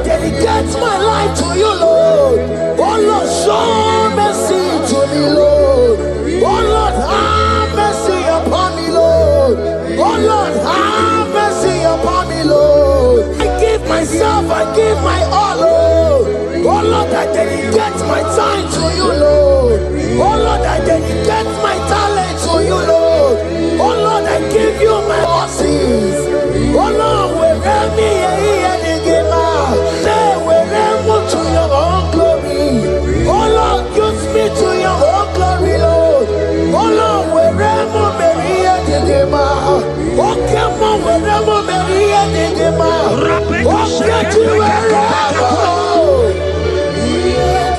Dedicate my life to you, Lord. Oh Lord, show mercy to me, Lord. Oh Lord, have mercy upon me, Lord. Oh Lord, have mercy upon me, Lord. I give myself, I give my all, Lord. Oh Lord, I dedicate my time to you, Lord. Oh Lord, I dedicate my talent to you, Lord. Oh Lord, I give you my horses. Oh Lord, wherever me to your own glory. Oh Lord, use me to your own glory, Lord. Oh Lord, wherever Maria did ma. Oh come on, wherever Maria did ma. Oh get to wherever.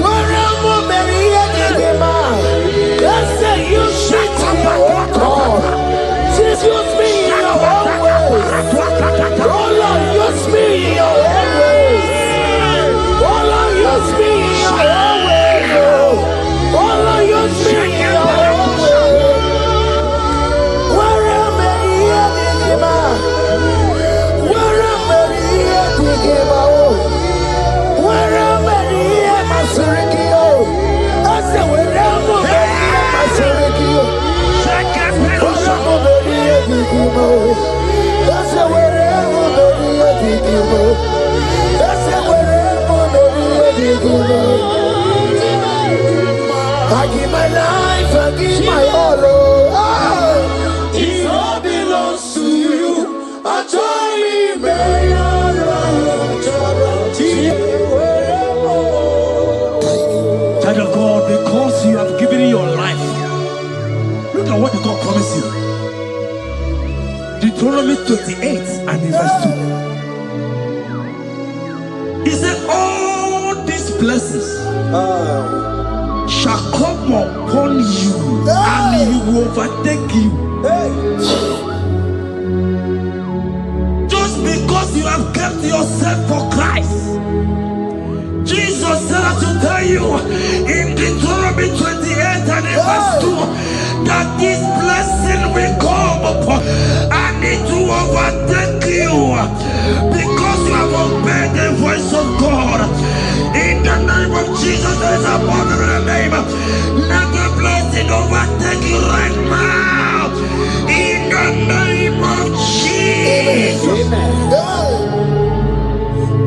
Wherever Maria did ma. Let's say you shit to your own God. Just use me in your own ways. Oh Lord, use me in your own ways. Use me in your own way, Lord. Oh Lord, use me in your own way. Wherever you dig ma, wherever you dig ma, wherever you masurikio, I say wherever you masurikio, wherever you dig ma, I say wherever you dig ma, I say I give my life, I give my all. It all belongs to you. I join Child of God, because you have given your life, look at what God promised you. Deuteronomy 28 and in verse 2. He said, all these blessings shall come upon you and he will overtake you. Just because you have kept yourself for Christ. Jesus said to tell you in Deuteronomy 28 and in verse 2 that this blessing will come upon and it will overtake you because you have obeyed the voice of God. In the name of Jesus, there is a above the name. Let the blessing overtake you right now. In the name of Jesus. Amen.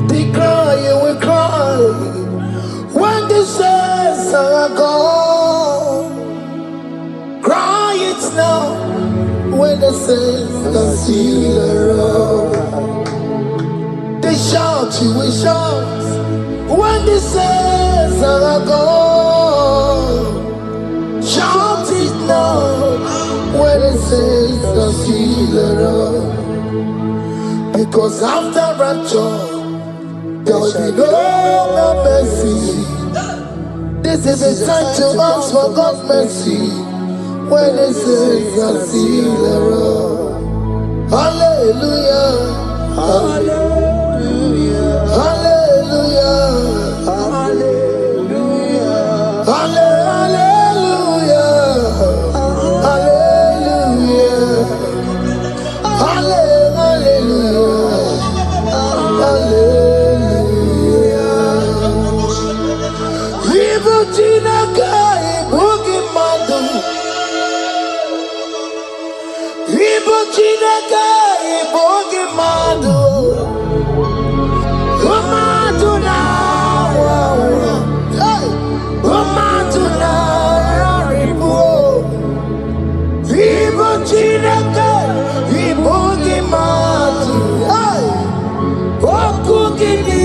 They cry, you will cry. saints can see the road. They shout, you will shout when the saints are gone. Shout it now when the saints can see the road. Because after rapture, there will be no more mercy. This is the time to ask for God's mercy. When the saints can see the road. Hallelujah. Hallelujah. Hallelujah. Hallelujah. Hallelujah. Hallelujah. Hallelujah. Hallelujah. Evil Chinaka, Boogie Madu. Evil Chinaka, Boogie Madu. Umadu now. Umadu now. Evil Chinaka, Boogie Madu. Okukini.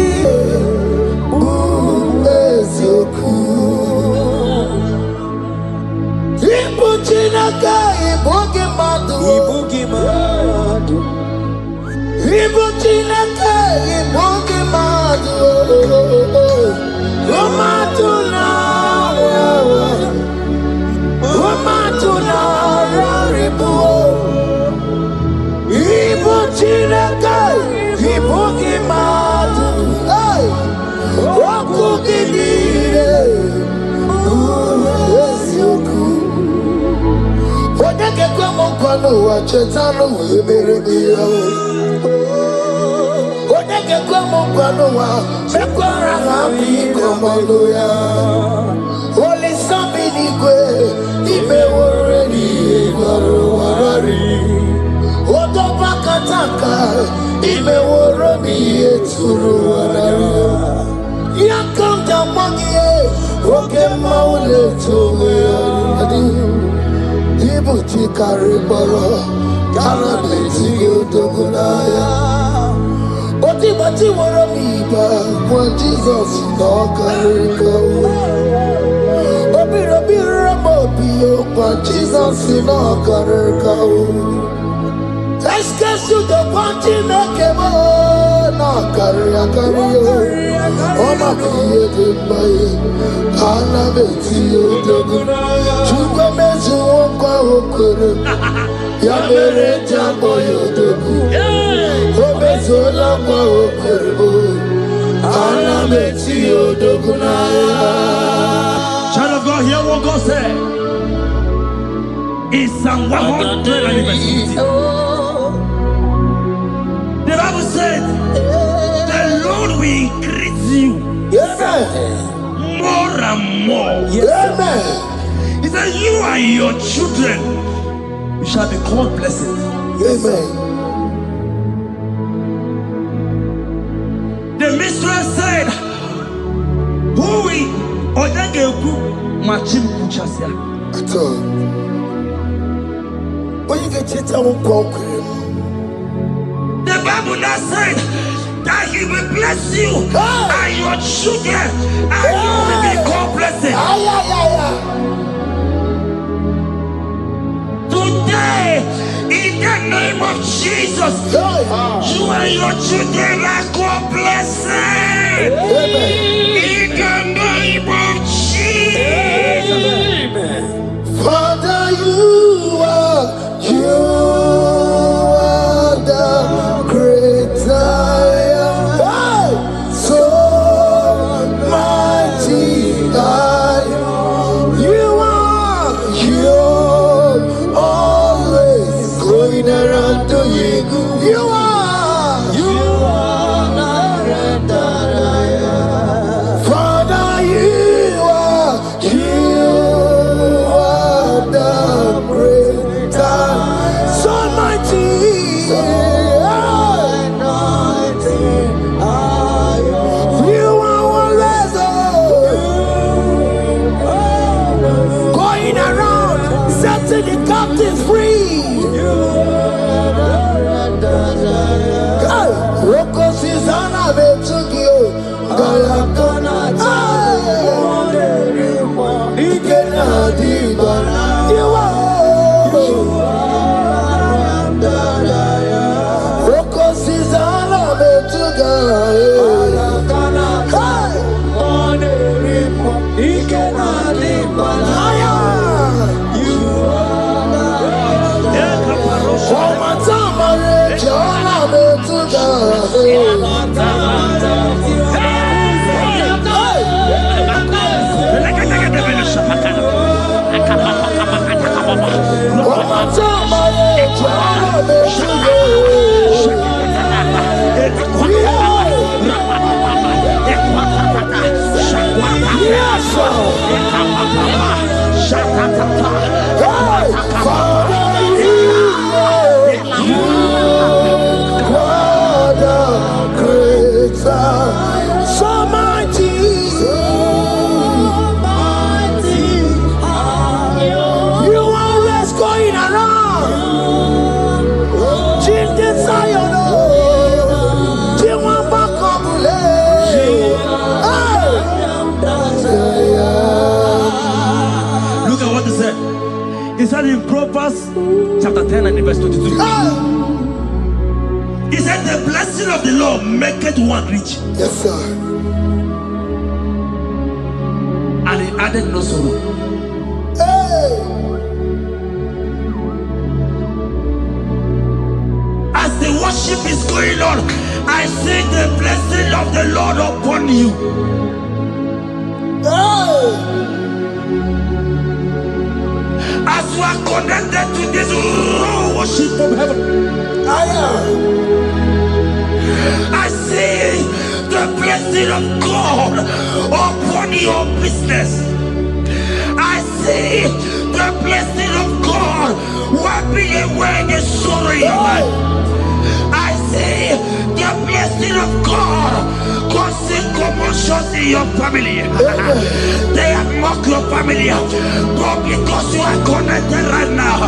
Chinaka, Ibugi Madu. Ibugi Madu. Ibu Chinaka, Ibugi Madu. Umatu na. Umatu na. Ribu. Ibu Chinaka, Ibugi Madu. Okugini. Odeke kwa mkono wa chetano weberedia. Odeke kwa mkono wa mekwara hapi komando ya. Oli sambi ni kwe ibe woreni egwaro warari. Odoba kataka ibe woroni eturu warari. Yakamda mwangie oke maule tuwe adi. Ibuti kariboro, karabeti yodogunaya. Boti woro miba, when Jesus no kariko. Obiro mobio, when Jesus no kariko. Eskesu do kwanti mekebo, no karikario. Oma kiye dembaye, karabeti yodogunaya. Chukwe mezu okwa okoro, ya mere jambo yodogu. Obezola kwa okoro, karabeti yodogunaya. Child of God, hear what God said. In Psalm 150. The Bible said, the Lord will increase you more and more. Amen. He said, you and your children, you shall be called blessed. Amen. The mistress said, who will Odegeku Machim Kuchasia? At all. When you get it, I won't conquer. The Bible now said that He will bless you and your children, and you will be called blessed. Today, in the name of Jesus, you and your children are called blessed. In the name of Jesus. Father, you are the great I am. So mighty God, you are always going around to you. You are He said in Proverbs chapter 10 and verse 22. He said the blessing of the Lord maketh one rich. Yes, sir. And he added no sorrow. Hey. As the worship is going on, I see the blessing of the Lord upon you. Hey. As you are connected to this raw worship from heaven, I see the blessing of God upon your business. I see the blessing of God wiping away the sorrow in your life. I see the blessing of God causing commotions in your family. They have mocked your family, but because you are connected right now,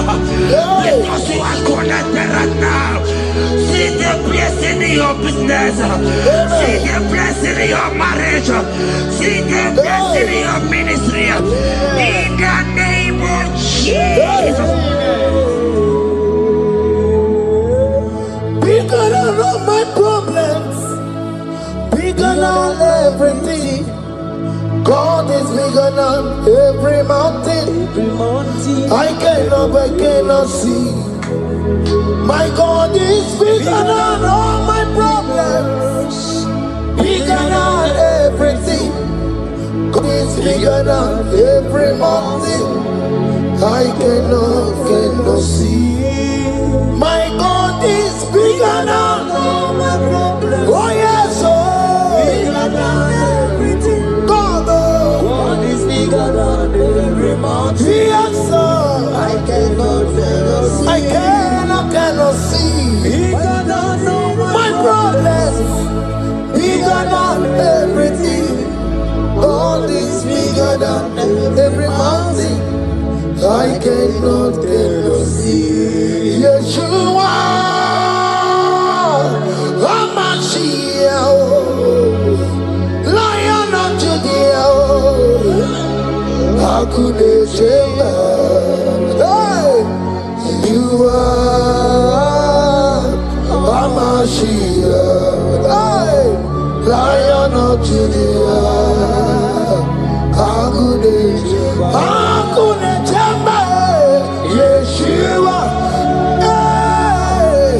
because you are connected right now, see the blessing in your business, see the blessing in your marriage, see the blessing in your ministry, in the name of Jesus. Bigger than all my problems, bigger than everything. God is bigger than every mountain. I cannot see. My God is bigger than all my problems, bigger than everything. God is bigger than every mountain. I cannot see. My God is bigger than all my problems. Oh yes, oh, bigger than everything. God is bigger than every mountain. Yes, sir. I cannot see. Bigger than all my problems. Bigger than everything. God is bigger than every mountain. I cannot see. Yeshua, Hamashiach, Lion of Judea, Hakudesheba. Hey, you are Hamashiach, hey, Lion of Judea, Hakudesheba, Hakudesheba. Yeshua, hey,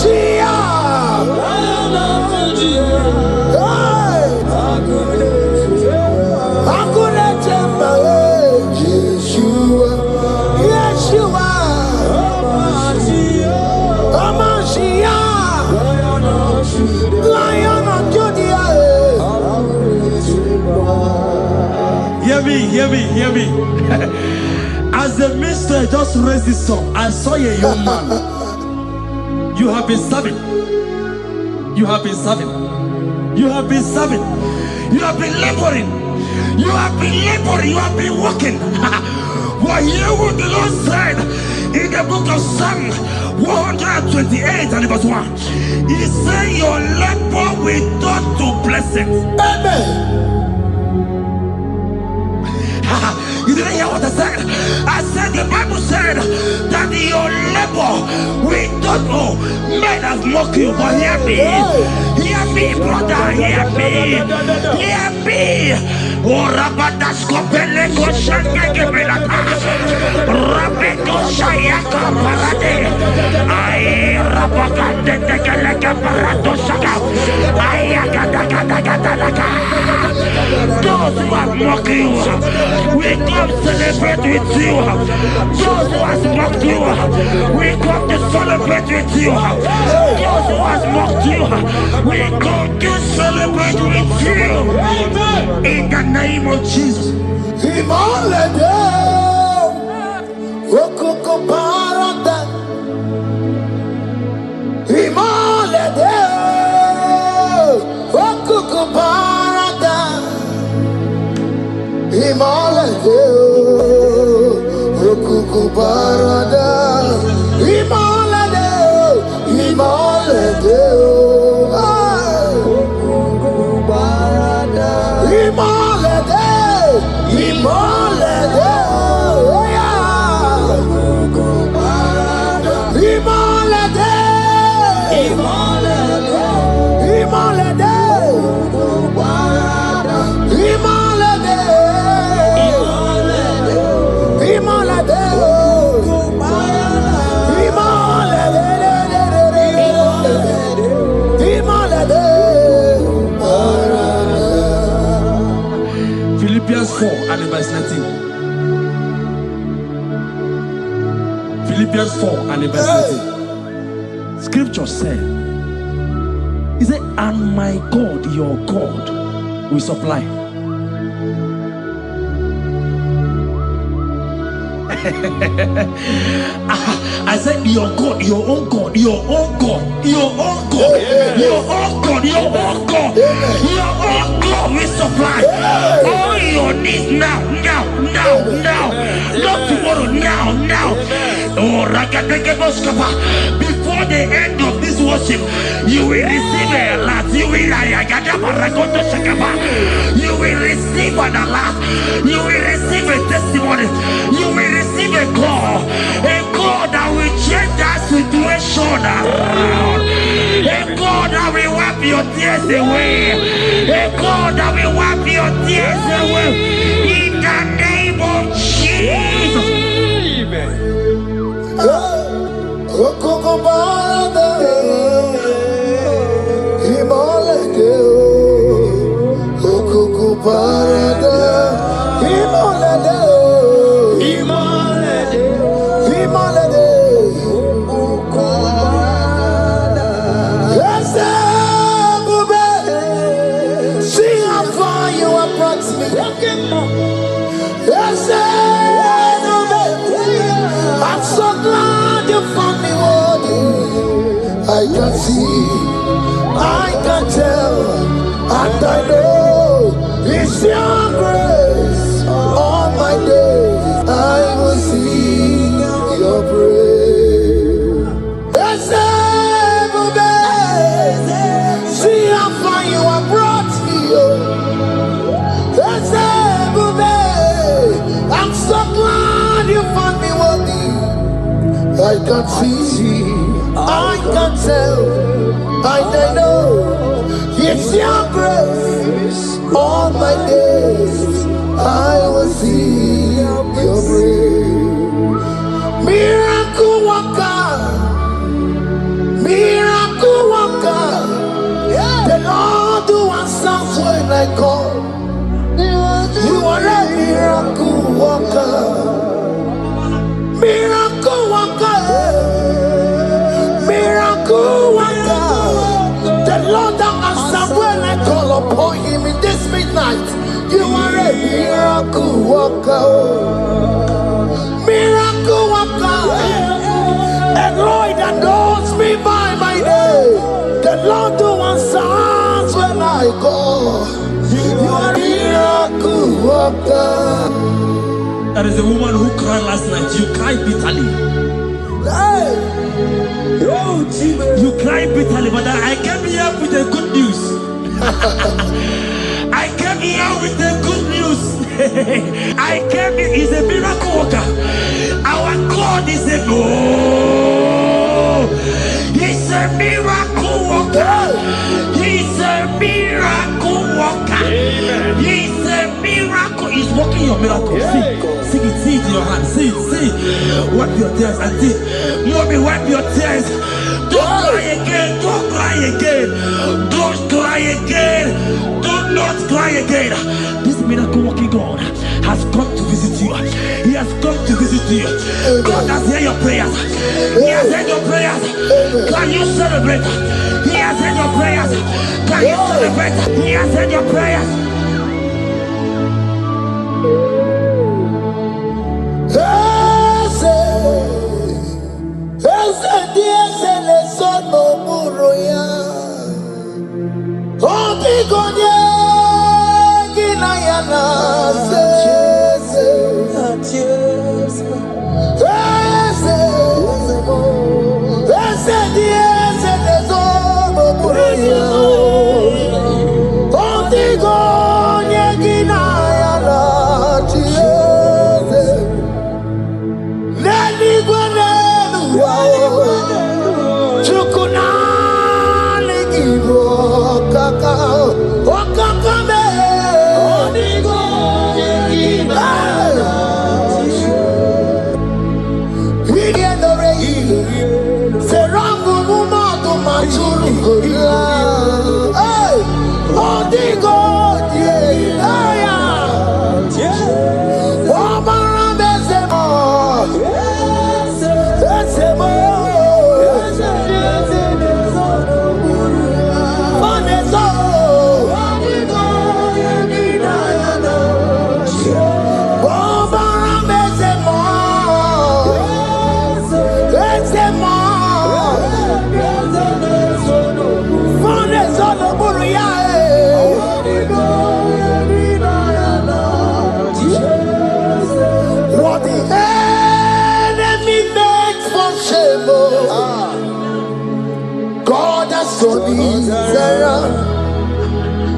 Hamashiach, hey, Hakunechemba, Yeshua, Yeshua, Hamashiach, Lion of Judea. Hear me. As the minister just raised this song, I saw a young man. You have been serving. You have been serving. You have been serving. You have been laboring. You have been laboring. You have been working. What hear what the Lord said in the book of Psalm 128 and verse 1. He said, your labor will blessings. Amen. You didn't hear what I said? I said the Bible said that your labor, we don't know, men have mocked you, but hear me. Hear me, brother, hear me. Hear me. Oh, Rabadasko Peleko Shangeke Belata. Rabeko Shayaka Parade. I Rabakande Tekeleka Parato Shaka. Ayakadakadakadaka. Those who have mocked you, we come celebrate with you. Those who has mocked you, we come to celebrate with you. Those who has mocked you, we come to celebrate with you. In the name of Jesus. Imolede, okoko parada. Imolede, okoko parada. Imolede, okoko parada. Imolede, imolede, okoko parada. Imolede, imolede, oh yeah. Okoko parada. Imolede, imolede, imolede, okoko parada. Imolede, imolede, okoko parada. Imolede, Philippians 4 and verse 19. Philippians 4 and verse 19. Scripture said, he said, and my God, your God, will supply. I said, your God, your own God, your own God, your own God, your own God, your own God, your own God will supply all your needs now, now, not tomorrow, now. Oh, before the end of this worship, you will receive a lot. You will receive an alert. You will receive a testimony. You will receive a call that will change that situation around. A God that will wipe your tears away. A God that will wipe your tears away. In the name of Jesus. okoko parada. Imolede, okoko parada. Imolede, imolede, imolede, okoko parada. Yes, Bube, see how far you have brought me. Yes, Bube, I'm so glad you found me worthy. I can see, I can tell, and I know it's your grace. All my days I will sing your praise. Yes, Bube, see how far you have brought me. Yes, Bube, I'm so glad you found me worthy. I can see, I can tell, and I know it's your grace. All my days I will see your praise. Miracle worker, miracle worker. The Lord who answers when I call. You are a miracle worker. Miracle worker, miracle worker. The Lord that answers when I call upon him in this midnight. You are a miracle worker. Miracle worker. And Lord that knows me by my name. The Lord who answers when I call. You are a miracle worker. There is a woman who cried last night. You cried bitterly. Hey. You cried bitterly, but I came here with the good news. I came in, he's a miracle worker. Our God is a he's a miracle worker. He's a miracle worker. He's a miracle. He's working your miracle. See it, see it in your hand. See it, see. Wipe your tears and see. Mommy, wipe your tears. Don't cry again. Don't cry again. Don't cry again. Do not cry again. This miracle working God has come to visit you. He has come to visit you. God has heard your prayers. He has heard your prayers. Can you celebrate? He has heard your prayers. Can you celebrate? He has heard your prayers.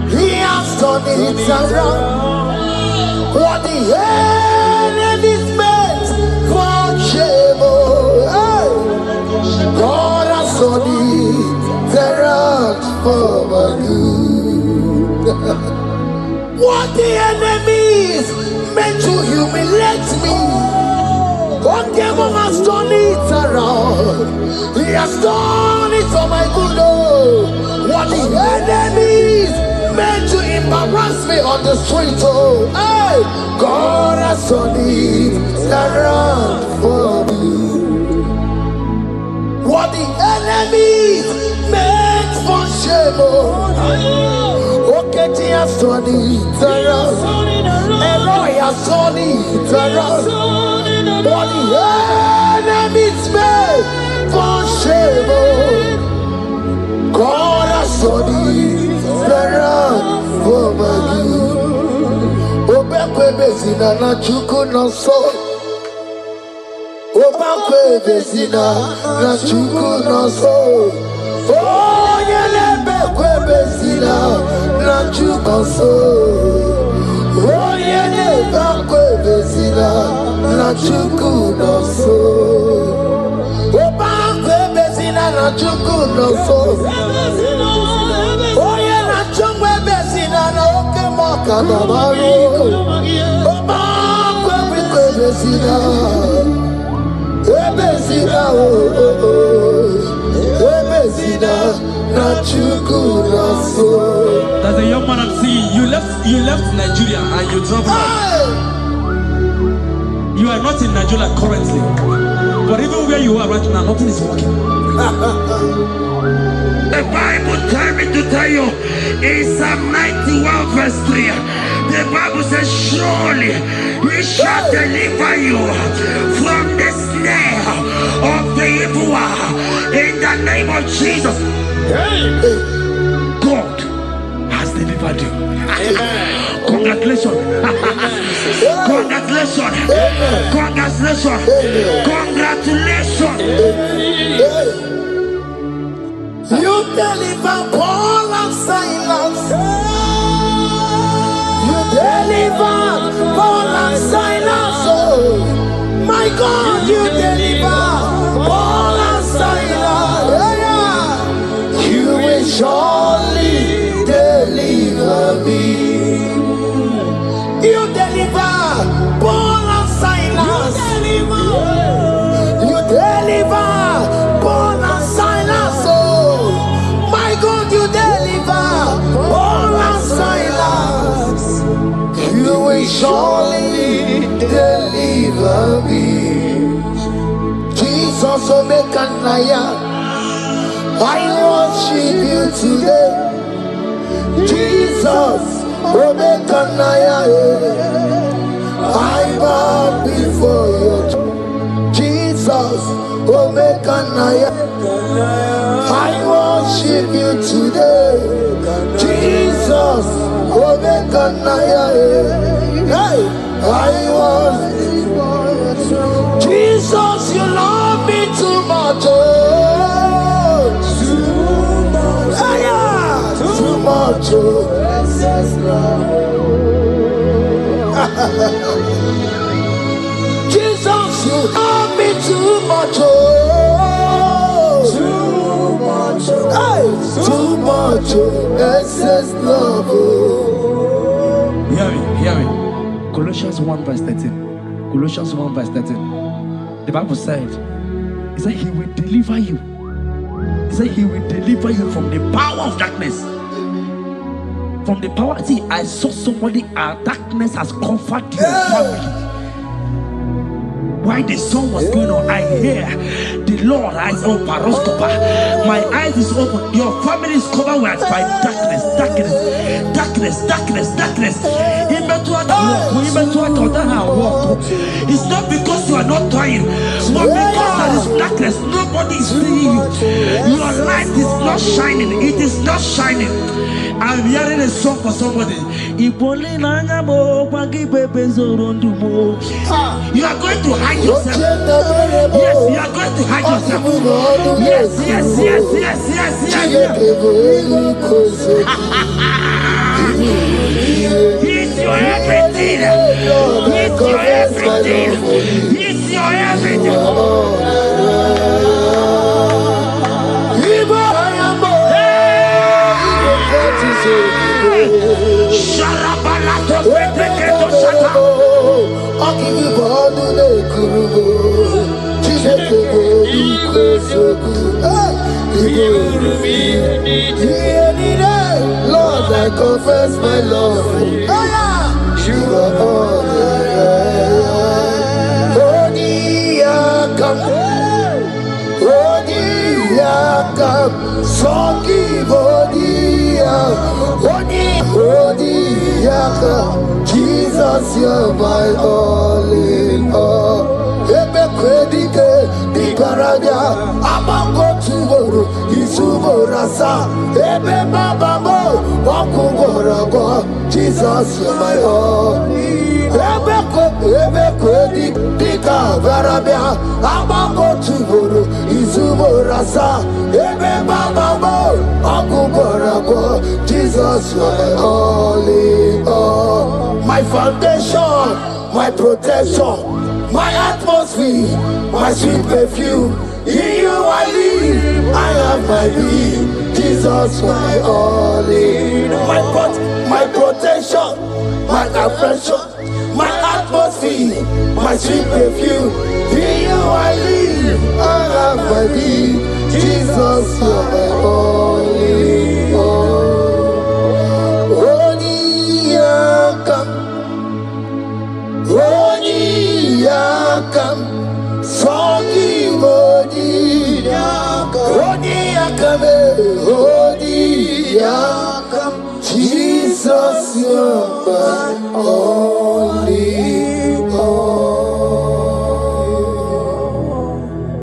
He has turned it around. What the enemy's meant for shame, God has turned it around for my good. What the enemy's meant to humiliate me, what devil has turned it around. He has done it for my good. What the enemies meant to embarrass me on the street, hey, God has turned it around for me. What the enemies meant for shame, okay, He has turned it around. Elroy has turned it around. What the enemies meant for shame, God has turned it around for my good. Obekwe bezina na chuku no so. Obekwe bezina na chuku no so. Oh, yelebekwe bezina na chuku no so. Oh, yelebekwe bezina na chuku no so. Obekwe bezina na chuku no so. Oh, yeah, na chungwe bezina na oke moka na maru. Obekwe bezina, bezina bezina na chuku no so. There's a young man I'm seeing. You left Nigeria and you traveled. You are not in Nigeria currently, but even where you are right now, nothing is working. The Bible tells me to tell you in Psalm 91 verse 3, the Bible says, surely He shall deliver you from the snare of the evil one in the name of Jesus. God has delivered you. Congratulations. Congratulations. Congratulations. Congratulations. You deliver Paul and Silas. You deliver Paul and Silas, oh, my God, you deliver Paul and Silas. Yeah. You will surely deliver me. You deliver Paul and Silas. You deliver Paul and Silas. Oh, my God, you deliver Paul and Silas. You will surely deliver me. Jesus, Omekanaya, I worship you today. Jesus, Omekanaya, I bow before you. Jesus, Omekanaya, I worship you today. Jesus, Omekanaya, hey, I worship you. Jesus, you love me too much. Oh, too much. Yeah, too much. Jesus, you love me too much. Oh, too much. Hey, too much. Excess love. Oh. Hear me. Colossians 1 verse 13. Colossians 1 verse 13. The Bible said, he said he will deliver you. He said he will deliver you from the power of darkness. From the power. See, I saw somebody, darkness has covered your family. While the song was going on, I hear the Lord eyes open. My eyes is open. Your family is covered by darkness, darkness, darkness, darkness, darkness. It's not because you are not trying, but because there is darkness. Nobody is seeing you. Your light is not shining. It is not shining. I'm hearing a song for somebody. You are going to hide yourself. Yes, you are going to hide yourself. Yes, yes, yes, yes, yes, yes. He's your everything. He's your everything. He's your everything. Lord, I confess my love. You are all Jesus, you're my all in all. Ebekredike dikaraja amango tuboro isuborasa ebe babamo wakugorago. Jesus, you're my all. Ebekredike dikavarabia amango tuboro isuborasa ebe babamo wakugorago. Jesus, you're my all in all. My foundation, my protection, my atmosphere, my sweet perfume. In you I live, I have my being. Jesus, my all in all. My protection, my affection, my atmosphere, my sweet perfume. In you I live, I have my being. Jesus, my all in all. Jesus, you're my all.